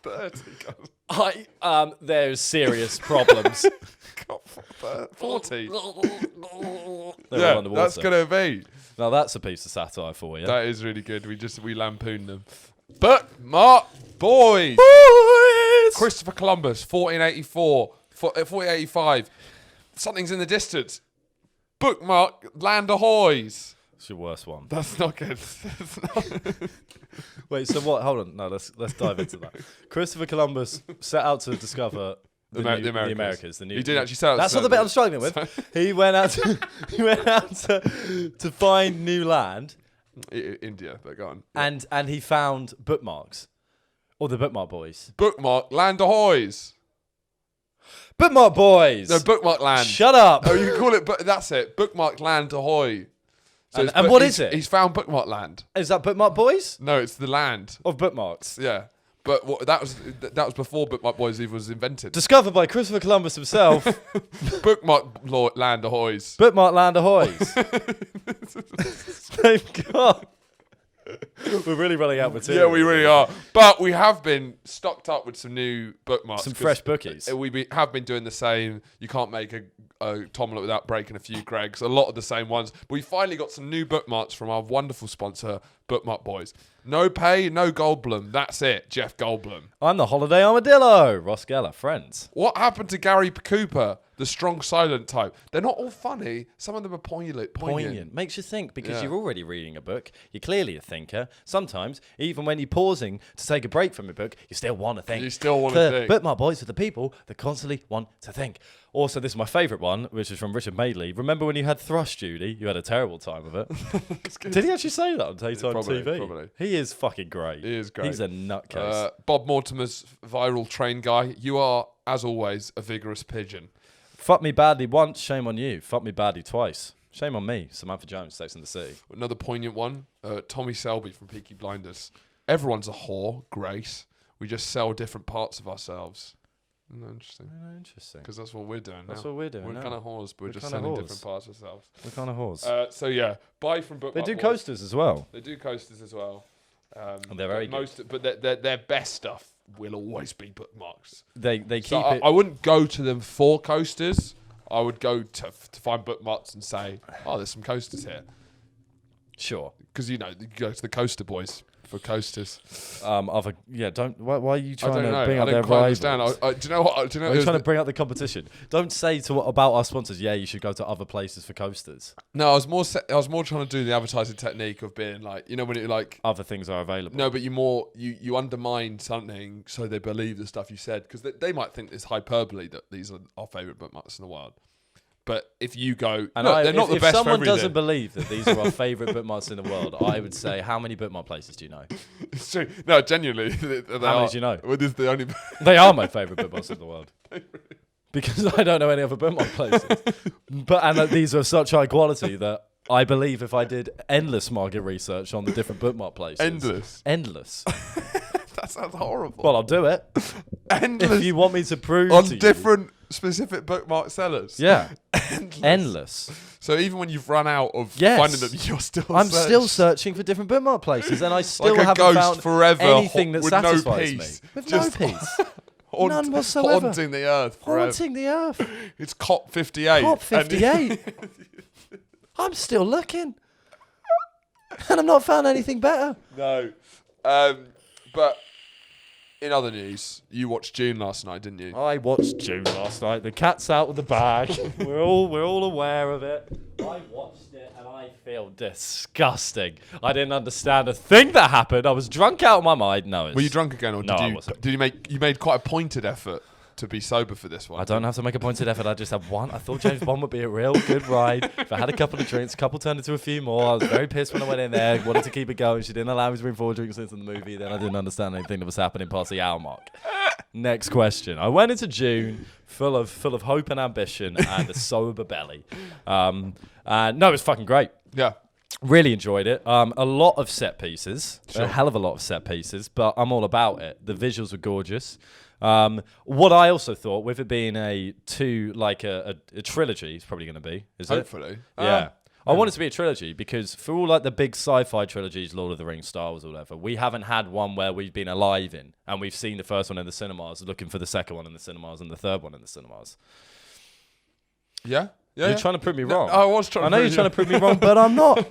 COP30. There's serious problems. COP40. Yeah, that's going to be. Now that's a piece of satire for you. That is really good. We lampooned them. Bookmark Boys. Christopher Columbus, 1485. Something's in the distance. Bookmark Land Ahoy's. It's your worst one. That's not good. Wait, so what? Hold on. No, let's dive into that. Christopher Columbus set out to discover the Americas. He did actually set out. That's not the bit I'm struggling with. He went out to find new land. India, but go on. And he found bookmarks, or the Bookmark Boys. Bookmark Land Ahoy's. Bookmark Boys. No, Bookmark Land. Shut up. Oh, you can call it, but that's it. Bookmark Land Ahoy. So and what is it? He's found Bookmark Land. Is that Bookmark Boys? No, it's the land of bookmarks. Yeah, but that was before Bookmark Boys even was invented. Discovered by Christopher Columbus himself. Bookmark Land Ahoy's. Bookmark Land Ahoy's. Thank God. We're really running out of material. Yeah, we really are. But we have been stocked up with some new bookmarks. Some fresh bookies. We have been doing the same. You can't make a Tomlet without breaking a few Craigs. A lot of the same ones. But we finally got some new bookmarks from our wonderful sponsor, Bookmark Boys. No pay, no Goldblum. That's it, Jeff Goldblum. I'm the holiday armadillo. Ross Geller, friends. What happened to Gary Cooper, the strong silent type? They're not all funny. Some of them are poignant. Makes you think, because you're already reading a book. You're clearly a thinker. Sometimes, even when you're pausing to take a break from your book, you still want to think. You still want to think. Bookmark Boys are the people that constantly want to think. Also, this is my favourite one, which is from Richard Madeley. Remember when you had thrush, Judy? You had a terrible time of it. Did he actually say that on Daytime TV? Probably. He is fucking great. He is great. He's a nutcase. Bob Mortimer's viral train guy. You are, as always, a vigorous pigeon. Fuck me badly once, shame on you. Fuck me badly twice. Shame on me. Samantha Jones, Sex and the City. Another poignant one. Tommy Selby from Peaky Blinders. Everyone's a whore, Grace. We just sell different parts of ourselves. Interesting. Interesting. Because that's what we're doing now. That's what we're doing. We're now. kind of whores, but we're just selling different parts of ourselves. We're kind of whores. So yeah, buy from Bookmark. They do Boys. coasters as well. They do coasters as well. And they're very good. But their best stuff will always be bookmarks. They keep So it. I wouldn't go to them for coasters. I would go to find bookmarks and say, oh, there's some coasters here. Sure. Because, you go to the Coaster Boys for coasters. Don't. Why are you I trying don't to know. bring I up their don't quite rivals? understand. Do you know what? Do you know? Are you trying to bring up the competition? Don't say about our sponsors. Yeah, you should go to other places for coasters. No, I was more trying to do the advertising technique of being like, you know, when it like Other things are available. no, but you undermine something so they believe the stuff you said because they might think it's hyperbole that these are our favourite bookmarks in the world. But if you go, and they're not the best. If someone for doesn't believe that these are our favourite bookmarks in the world, I would say, how many bookmark places do you know? It's true. No, genuinely. How many do you know? Well, this is the only. They are my favourite bookmarks in the world. Because I don't know any other bookmark places. These are such high quality that I believe if I did endless market research on the different bookmark places. Endless. That sounds horrible. Well, I'll do it. Endless. If you want me to prove on to different specific bookmark sellers. Yeah. Endless. So even when you've run out of Yes. finding them, you're still I'm still searching for different bookmark places, and I still like a haven't ghost found forever anything that with satisfies no peace. me. With Just no peace. None whatsoever. Haunting the earth forever. Haunting the earth. It's COP 58. Top 58. I'm still looking. And I've not found anything better. No. But in other news, you watched Dune last night, didn't you? I watched Dune last night. The cat's out of the bag. We're all aware of it. I watched it and I feel disgusting. I didn't understand a thing that happened. I was drunk out of my mind. No, Were you drunk again, or No, I did wasn't. you made quite a pointed effort to be sober for this one? I don't have to make a pointed effort. I just had one. I thought James Bond would be a real good ride. If I had a couple of drinks, a couple turned into a few more. I was very pissed when I went in there. Wanted to keep it going. She didn't allow me to bring 4 drinks into the movie. Then I didn't understand anything that was happening past the hour mark. Next question. I went into June full of hope and ambition and a sober belly. No, it was fucking great. Yeah. Really enjoyed it. A lot of set pieces. Sure. A hell of a lot of set pieces, but I'm all about it. The visuals were gorgeous. What I also thought, with it being a trilogy, it's probably going to be, is it? Hopefully. Yeah. I want it to be a trilogy because for all like the big sci-fi trilogies, Lord of the Rings, Star Wars, or whatever, we haven't had one where we've been alive in and we've seen the first one in the cinemas, looking for the second one in the cinemas and the third one in the cinemas. Yeah. Yeah. You're trying to prove me wrong. I was trying. I know you're trying to prove me wrong, but I'm not.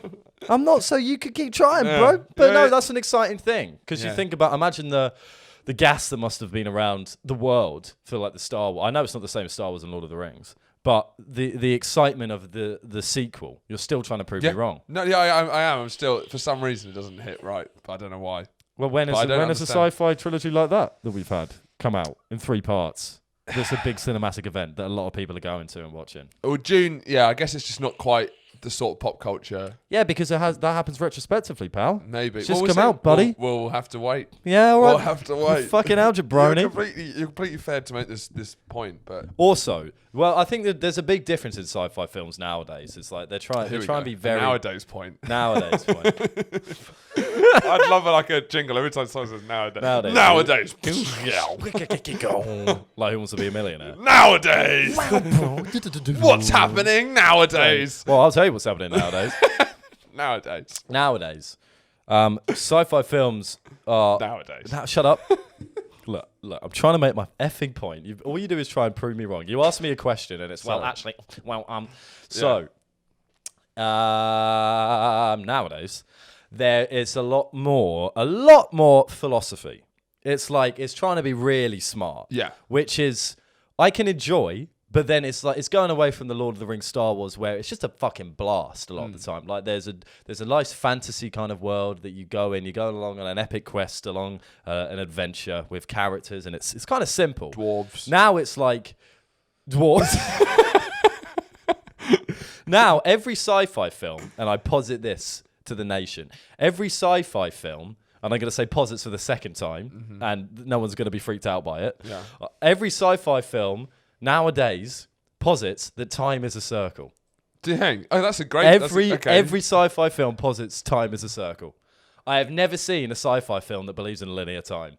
I'm not. So you could keep trying, bro. But no, that's an exciting thing because you think about. Imagine the gas that must have been around the world for like the Star Wars. I know it's not the same as Star Wars and Lord of the Rings, but the excitement of the sequel. You're still trying to prove me wrong. No, yeah, I am. I'm still. For some reason, it doesn't hit right. But I don't know why. Well, when is a sci-fi trilogy like that we've had come out in 3 parts? It's a big cinematic event that a lot of people are going to and watching. Well, June, yeah, I guess it's just not quite the sort of pop culture. Yeah, because that happens retrospectively, pal. Maybe. It's just come out, buddy. We'll have to wait. Yeah, all right. We'll have to wait. Fucking algebra, You're completely fair to make this point, but also, well, I think that there's a big difference in sci-fi films nowadays. It's like they're trying to be very nowadays point. Nowadays point. I'd love like a jingle every time someone says nowadays. Nowadays. Like Who Wants to Be a Millionaire? Nowadays. What's happening nowadays? Well, I'll tell you what's happening nowadays. Nowadays. Sci-fi films are Nowadays. Shut up. Look, I'm trying to make my effing point. All you do is try and prove me wrong. You ask me a question and it's nowadays there is a lot more philosophy. It's like it's trying to be really smart. Yeah. Which is I can enjoy, but then it's like it's going away from the Lord of the Rings, Star Wars, where it's just a fucking blast a lot of the time. Like there's a nice fantasy kind of world that you go in. You go along on an epic quest along an adventure with characters, and it's kind of simple. Dwarves. Now it's like dwarves. Now every sci-fi film, and I posit this to the nation, every sci-fi film. And I'm going to say posits for the second time, and no one's going to be freaked out by it. Yeah. Every sci-fi film nowadays posits that time is a circle. Do you think? Oh, that's a great... Every sci-fi film posits time is a circle. I have never seen a sci-fi film that believes in linear time.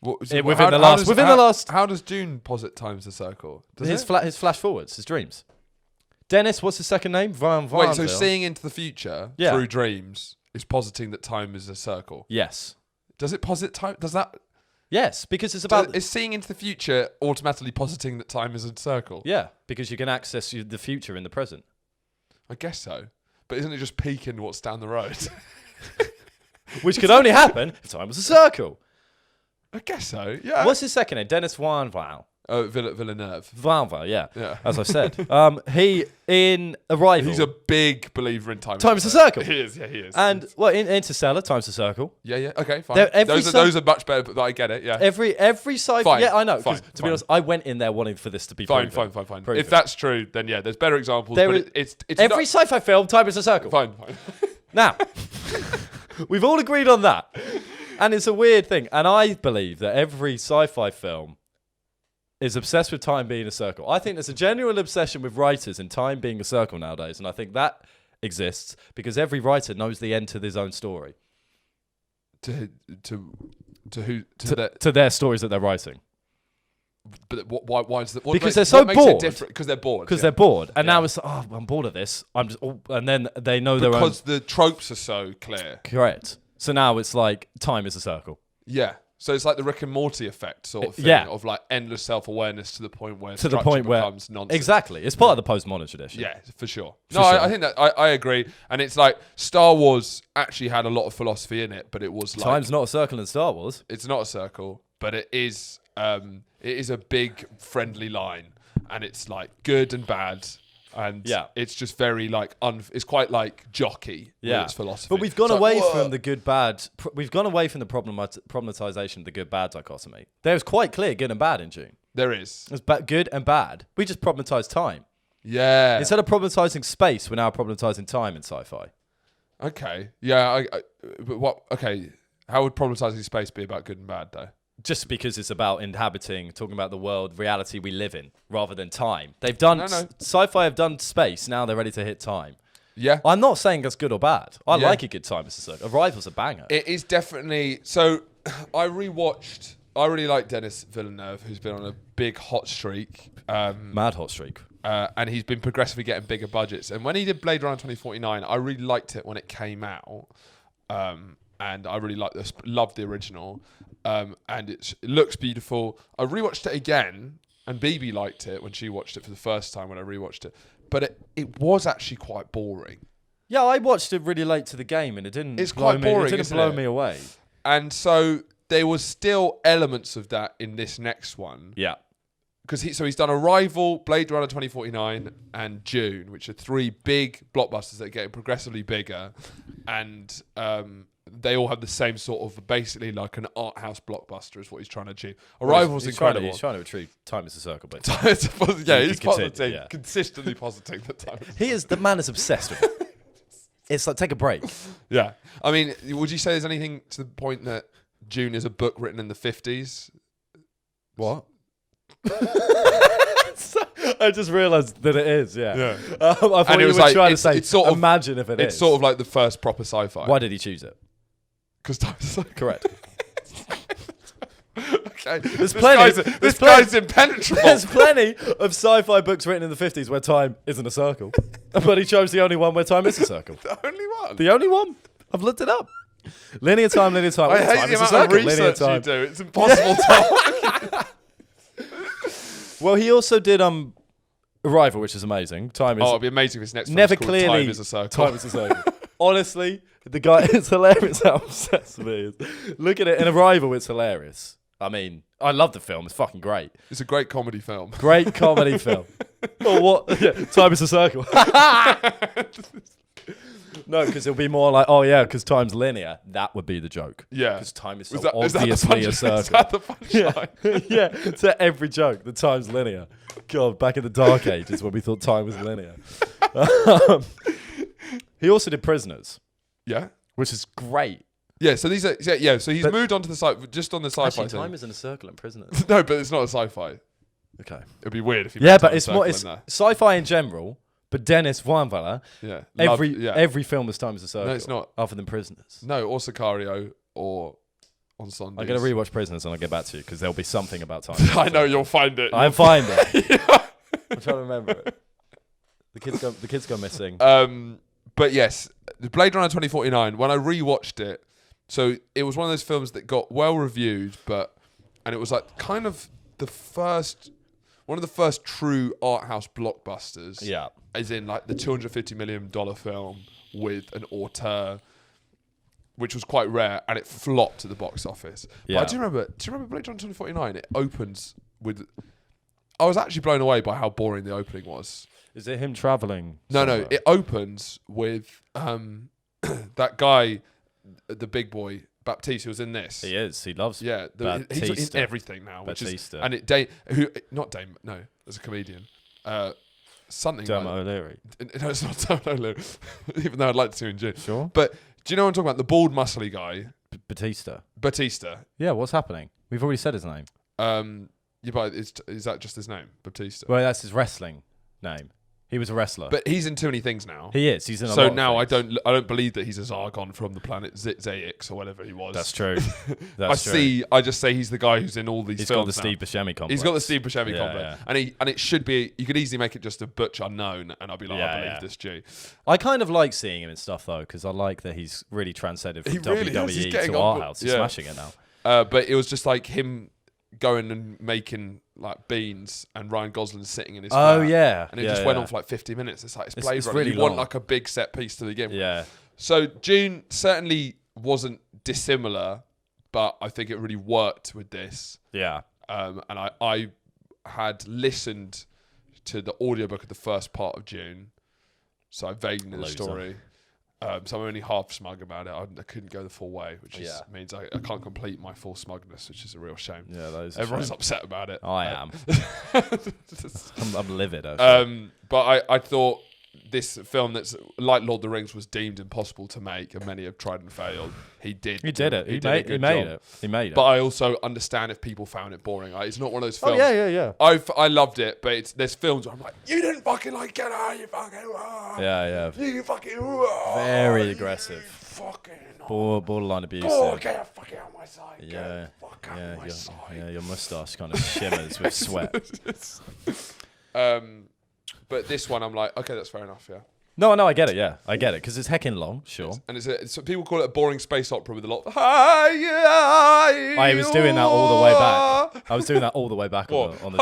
Within the last... How does Dune posit time as a circle? His flash forwards, his dreams. Dennis, what's his second name? Wait, so seeing into the future through dreams is positing that time is a circle? Yes. Does it posit time? Does that... Yes, because it's about... Is seeing into the future automatically positing that time is a circle? Yeah, because you can access the future in the present. I guess so. But isn't it just peeking what's down the road? which could only happen if time was a circle. I guess so. Yeah. What's his second name? Dennis Villeneuve. Villeneuve. Villeneuve, yeah. Yeah. As I said. He, in Arrival... He's a big believer in time. Time is a circle. He is, yeah, he is. And, well, in Interstellar, time's a circle. Yeah, okay, fine. Those are much better, but I get it, yeah. Every sci-fi... Fine, Yeah, I know. fine, To be honest, I went in there wanting for this to be fine. proven. If that's true, then yeah, there's better examples, it's every sci-fi film, time is a circle. Fine. Now, we've all agreed on that. And it's a weird thing. And I believe that every sci-fi film is obsessed with time being a circle. I think there's a genuine obsession with writers and time being a circle nowadays. And I think that exists because every writer knows the end to his own story. To their stories that they're writing. But why is that? Because they're so bored. Because they're bored. Because they're bored. And now it's, I'm bored of this. And then they know their own. Because the tropes are so clear. Correct. So now it's like time is a circle. Yeah. So it's like the Rick and Morty effect sort of thing of like endless self-awareness to the point where becomes nonsense. Exactly. It's part of the postmodern tradition. Yeah, for sure. I think that I agree. And it's like Star Wars actually had a lot of philosophy in it, but it was like... Time's not a circle in Star Wars. It's not a circle, but it is a big friendly line. And it's like good and bad. And it's just very like it's quite like jockey with its philosophy. But we've gone away from the good bad. We've gone away from the problematization of the good bad dichotomy. There's quite clear good and bad in Dune. There is. There's good and bad. We just problematize time. Yeah. Instead of problematizing space, we're now problematizing time in sci-fi. Okay. Yeah. But what? Okay. How would problematizing space be about good and bad though? Just because it's about talking about the world, reality we live in, rather than time. They've done sci-fi have done space. Now they're ready to hit time. Yeah, I'm not saying that's good or bad. I like a good time as a circle. Arrival's a banger. It is definitely. So, I really like Denis Villeneuve, who's been on a big hot streak. Mad hot streak. And he's been progressively getting bigger budgets. And when he did Blade Runner 2049, I really liked it when it came out. And I really loved the original. And it looks beautiful. I rewatched it again, and BB liked it when she watched it for the first time when I rewatched it. But it was actually quite boring. Yeah, I watched it really late to the game, and it didn't. It's quite boring. It didn't blow me away. And so there was still elements of that in this next one. Yeah. Because he's done Arrival, Blade Runner 2049, and Dune, which are three big blockbusters that are getting progressively bigger, and they all have the same sort of basically like an art house blockbuster is what he's trying to achieve. Arrival's incredible. He's trying to retrieve time is a circle, but he's positing, consistently positing that time. The man is obsessed with it. It's like take a break. Yeah, I mean, would you say there's anything to the point that Dune is a book written in the 50s? What? I just realised that it is. Yeah. I thought you were trying to say. Imagine if it is. It's sort of like the first proper sci-fi. Why did he choose it? Because time is correct. Okay. This guy's impenetrable. There's plenty of sci-fi books written in the 50s where time isn't a circle. But he chose the only one where time is a circle. The only one? The only one. I've looked it up. Linear time. I hate time the amount of research you do. It's impossible to... Well, he also did Arrival, which is amazing. Time is... Oh, it'd be amazing if his next film never is called clearly Time is a Circle. Time is a circle. Honestly, the guy is hilarious how obsessed with it is. Look at it. In Arrival, it's hilarious. I mean, I love the film. It's fucking great. It's a great comedy film. Great comedy film. Oh, what? Yeah, time is a circle. No, because it'll be more like, oh yeah, because time's linear. That would be the joke. Yeah. Because time is so obviously a circle. Is that the punchline? Yeah. To every joke, the time's linear. God, back in the dark ages when we thought time was linear. He also did Prisoners. Yeah. Which is great. Yeah, so these are so he's moved on to the sci-fi actually, thing. time isn't a circle in Prisoners. No, but it's not a sci-fi. Okay. It'd be weird if he but it's more sci-fi in general. But Denis Villeneuve, every film is time is a circle. No, it's not. Other than Prisoners. No, or Sicario or Ensemble. I'm going to rewatch Prisoners and I'll get back to you because there'll be something about time. I know you'll find it. I'll find it. I'm trying to remember it. The kids go missing. But yes, the Blade Runner 2049. When I rewatched it, so it was one of those films that got well reviewed, and it was like kind of one of the first true art house blockbusters. Yeah. As in like the $250 million film with an auteur which was quite rare, and it flopped at the box office. Yeah. But do you remember Blade Runner 2049? It opens with... I was actually blown away by how boring the opening was. Is it him traveling? No, it opens with that guy, the big boy, Batista, who was in this. He is. He loves. Yeah, he's in everything now. Batista. And not Dame, as a comedian. Something Dermot like O'Leary. No, it's not Dermot O'Leary, even though I'd like to see him in June. Sure. But do you know what I'm talking about? The bald, muscly guy. Batista. Batista. Yeah, what's happening? We've already said his name. Yeah, but is that just his name, Batista? Well, that's his wrestling name. He was a wrestler. But he's in too many things now. He is. He's in a lot So of now things. I don't believe that he's a Zargon from the planet Zaix or whatever he was. That's true. That's I just say he's the guy who's in all these He's films got the Steve Buscemi complex. He's got the Steve Buscemi Yeah, complex. yeah. And it should be, you could easily make it just a butch unknown and I'll be like, I believe this Jew. I kind of like seeing him in stuff though, because I like that he's really transcended from He really WWE is. He's to getting our on, house. He's yeah. smashing it now. But it was just like him going and making like beans and Ryan Gosling sitting in his Oh flat. yeah. And it just went on for like 50 minutes. It's like, it's Blade Runner. really You want long. like a big set piece to begin with. Yeah. So Dune certainly wasn't dissimilar, but I think it really worked with this. Yeah. And I had listened to the audiobook of the first part of Dune, so I vaguely knew the Loser. story. So I'm only half smug about it. I couldn't go the full way, which means I can't complete my full smugness, which is a real shame. Yeah, those. Everyone's upset about it. I am. I'm livid. Actually. But I thought this film that's like Lord of the Rings was deemed impossible to make, and many have tried and failed. He did. He did it. He made it. He made it. But I also understand if people found it boring. It's not one of those films. Oh yeah. I loved it, but there's films where I'm like, you didn't fucking like it, you fucking. Yeah. You fucking. Very aggressive. Fucking. Borderline abusive. Oh, get fucking out my side. Yeah. Fuck out my side. Yeah, your moustache kind of shimmers with sweat. But this one, I'm like, okay, that's fair enough, yeah. No, I get it. Yeah, I get it because it's heckin' long. Sure. And it's people call it a boring space opera with a lot. I was doing that all the way back. I was doing that all the way back on the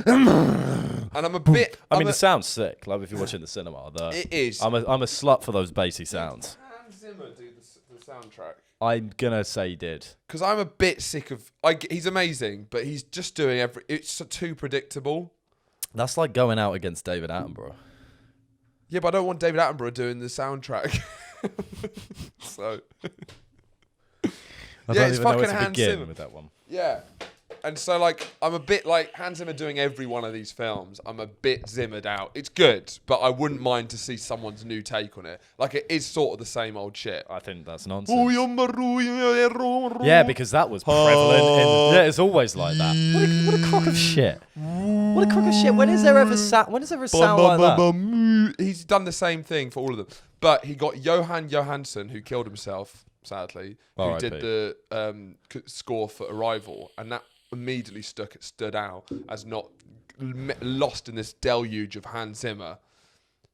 train. And I'm a bit. The sound's sick. Like if you're watching the cinema, it is. I'm a slut for those bassy sounds. Hans Zimmer do the soundtrack. I'm gonna say he did. Because I'm a bit sick of. He's amazing, but he's just doing it's too predictable. That's like going out against David Attenborough. Yeah, but I don't want David Attenborough doing the soundtrack. So. I don't even know where to begin with that one. Yeah. And so, like, I'm a bit like Hans Zimmer doing every one of these films. I'm a bit Zimmered out. It's good, but I wouldn't mind to see someone's new take on it. Like, it is sort of the same old shit. I think that's nonsense. Yeah, because that was prevalent in... Yeah, it's always like that. What a crock of shit. What a crock of shit. When is there ever a sound like that? He's done the same thing for all of them. But he got Johan Johansson, who killed himself, sadly, who did the score for Arrival, and that immediately stood out as not lost in this deluge of Hans Zimmer.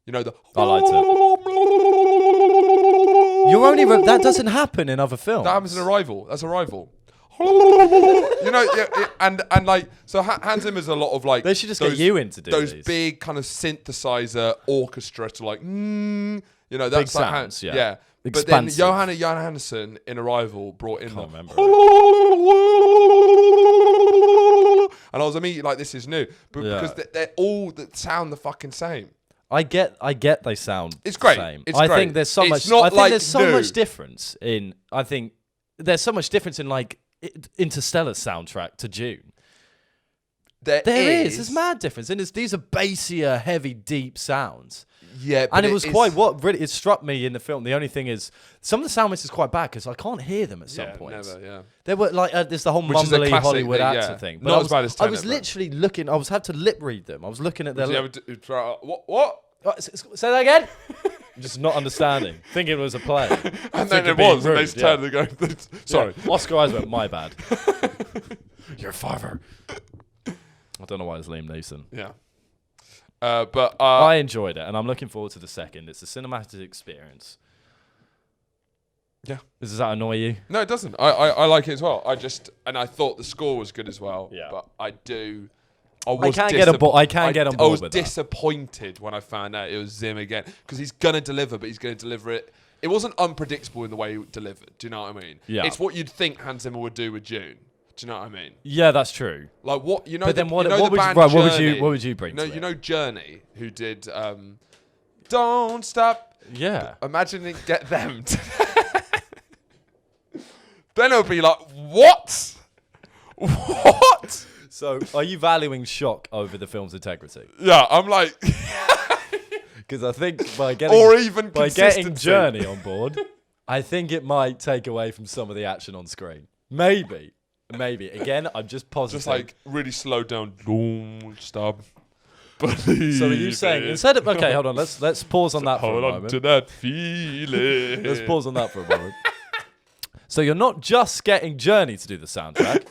You know, I liked it. You're only that doesn't happen in other films. That happens in Arrival. That's Arrival. You know, and like, so Hans Zimmer's a lot of like. They should just get you in to do those these. big kind of synthesizer orchestra to like, you know, that's big like sounds, yeah. Expansive. But then Johanna Johansson in Arrival brought in Can't remember. and I was immediately like, this is new, but because they're all that sound the fucking same. I get they sound It's great. the same. It's I great. think there's so It's much. not I think like there's so new. much difference in. I think there's so much difference in like Interstellar soundtrack to Dune. There is. There's mad difference, and these are bassier, heavy, deep sounds. Yeah, but and it was quite what really it struck me in the film. The only thing is, some of the sound mix is quite bad because I can't hear them at some points. Never, yeah. They were like there's the whole Which is a mumbly classic Hollywood thing, actor yeah. thing. Not as bad as I was Tenet, literally looking. I was had to lip read them. I was looking at their. What? Say that again. I'm just not understanding. Thinking it was a play. And then it was, and they just turned and go, sorry. Yeah. Oscar Isaac, my bad. Your father. I don't know why it's Liam Neeson. Yeah. But I enjoyed it, and I'm looking forward to the second. It's a cinematic experience. Yeah. Does that annoy you? No, it doesn't. I like it as well. I thought the score was good as well. Yeah. But I do. I can get on board. I can get on board I was with that. disappointed when I found out it was Zim again, because he's gonna deliver, but he's gonna deliver it. It wasn't unpredictable in the way he delivered. Do you know what I mean? Yeah. It's what you'd think Hans Zimmer would do with Dune. Do you know what I mean? Yeah, that's true. Like what you know? But then what the would band what Journey, would you bring? You know Journey, who did Don't Stop. Yeah. Imagine it, get them. Then it'll be like, what? What? So, are you valuing shock over the film's integrity? Yeah, I'm like, Because I think by getting or even by getting consistency. Journey on board, I think it might take away from some of the action on screen. Maybe. Again, I'm just positive. Just like really slow down. Don't stop. So are you saying instead of hold on, let's pause on that for a Hold on moment. to that feeling. Let's pause on that for a moment. So you're not just getting Journey to do the soundtrack.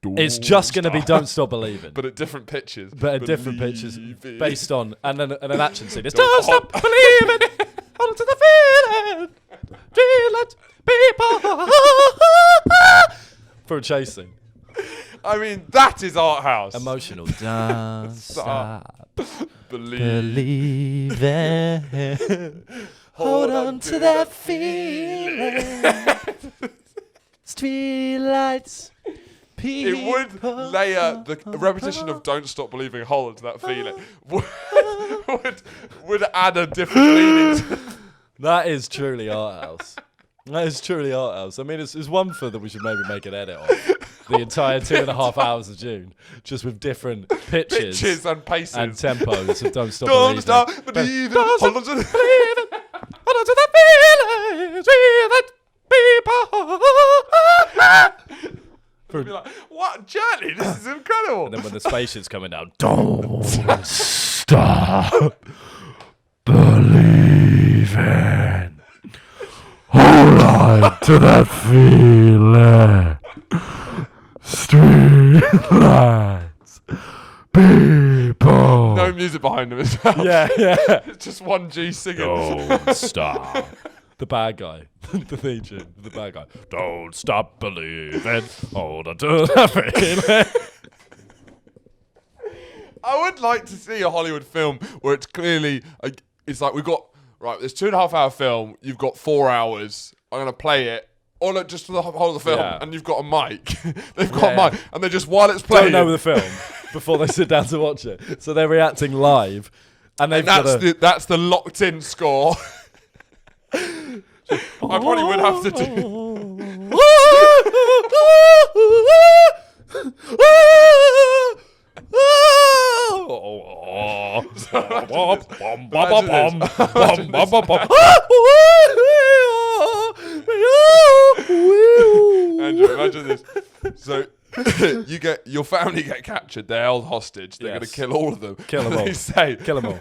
It's just going to be Don't Stop Believing. But at different pitches. But at different pitches, Believing. based on and an action scene. It's Don't Don't Stop Believing. Hold on to the feeling. Feel it, people. For a chase scene. I mean, that is art house. Emotional. Don't stop Believing. believing. Hold on to that feeling. Streetlights. It would layer the repetition of "Don't Stop Believing." Hold on to that feeling. would add a different meaning. That is truly art house. I mean, it's one for that we should maybe make an edit on. The entire 2.5 hours of June, just with different pitches and paces and tempos of Don't Stop Don't Believing. stop believing. Don't Hold on to the believing. Hold on to the feeling. People. Be like, what journey? This is incredible. And then when the spaceship's coming down, don't stop believing. Hold on to that feeling. Streetlights, people. No music behind them as well. Yeah. It's just one G singing. Don't stop. The bad guy. The theme tune. The bad guy. Don't stop believing. Hold on to that feeling. I would like to see a Hollywood film where it's clearly, it's like we've got, right, this 2.5 hour film, you've got 4 hours, I'm going to play it, or look, just for the whole of the film, Yeah. and you've got a mic. They've got a mic, and they're just, while it's playing, Don't know the film before they sit down to watch it. So they're reacting live. And they've got that's the locked in score. I probably would have to do. Andrew, imagine this. So your family get captured. They're held hostage. They're going to kill all of them. Kill them all. They say, Kill them all.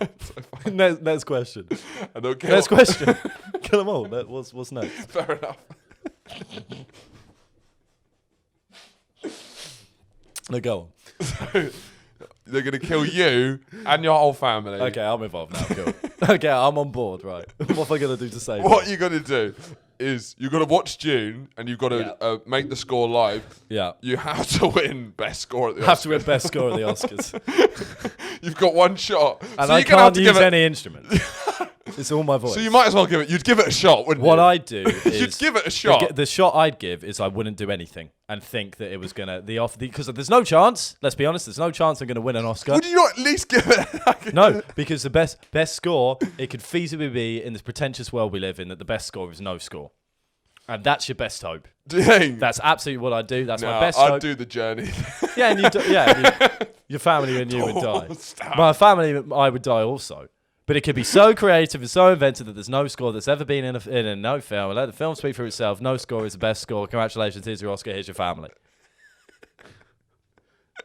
Next question. and they'll kill Next question. Kill them all. What's next? Fair enough. No, go on. They're going to kill you and your whole family. Okay, I'm involved now. Cool. Okay, I'm on board. Right. What am I going to do to save What it? you're going to do is you've got to watch Dune and you've got to make the score live. Yeah. You have to win best score at the Oscars. Have to win best score at the Oscars. You've got one shot. And so I you're gonna have can't to use give it, any instrument. It's all my voice. So you might as well give it. You'd give it a shot, wouldn't you? What I'd do is You'd give it a shot. The shot I'd give is I wouldn't do anything and think that it was gonna because there's no chance. Let's be honest, there's no chance I'm gonna win an Oscar. Would you not at least give it? No, because the best score it could feasibly be in this pretentious world we live in that the best score is no score, and that's your best hope. Dang. That's absolutely what I'd do. That's my best I'd hope. do the journey. Yeah, and your family and you would die. Stop. My family, I would die also. But it could be so creative and so inventive that there's no score that's ever been in no film. Let the film speak for itself. No score is the best score. Congratulations, here's your Oscar, here's your family.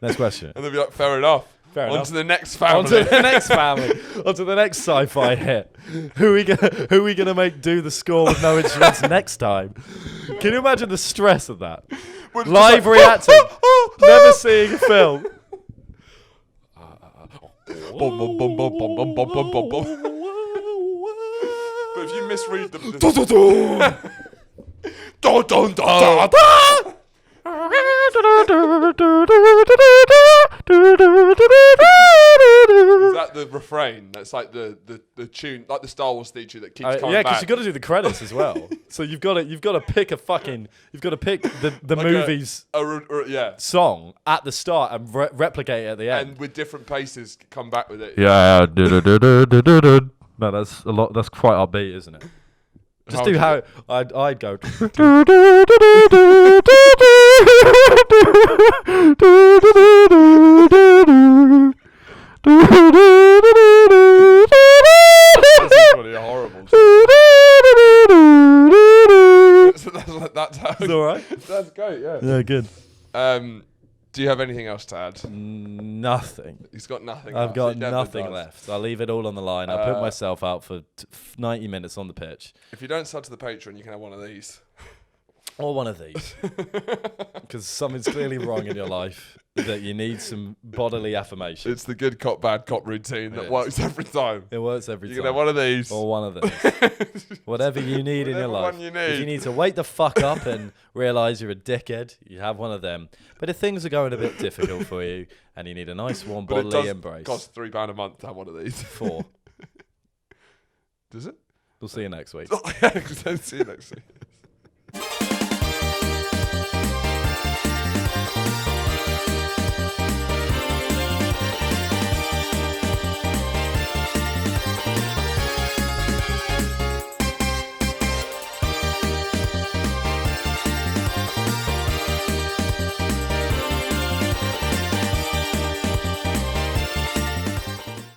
Next question. And they'll be like, fair enough. Fair On enough. to the next family. On to the next family. On to the next sci-fi hit. Who are we gonna make do the score with no instruments next time? Can you imagine the stress of that? We're just Live like, reacting. Never seeing a film. Bum, bum, bum, bum, bum, bum, bum, bum, bum, bum. But if you misread them, dun, dun, dun. Is that the refrain? That's like the tune, like the Star Wars theme tune that keeps coming yeah, back. because you've got to do the credits as well. So you've got to pick the Like movie's yeah. song at the start and replicate it at the end. And with different paces, come back with it. Yeah. No, that's a lot. That's quite upbeat, isn't it? Just do how I'd go. This is really horrible. That's how. It's all right. That's great. Yeah. Yeah, good. Do you have anything else to add? Nothing. He's got nothing. I've else. got nothing left. I'll leave it all on the line. I'll put myself out for 90 minutes on the pitch. If you don't sub to the Patreon, you can have one of these. Or one of these. Because something's clearly wrong in your life that you need some bodily affirmation. It's the good cop, bad cop routine that It works every time. It works every You time. can have one of these. Or one of these. Whatever you need in your life. One you If you need. need to wake the fuck up and realise you're a dickhead, you have one of them. But if things are going a bit difficult for you and you need a nice warm But it bodily does embrace. cost £3 a month to have one of these. 4. Does it? We'll see you next week. See you next week.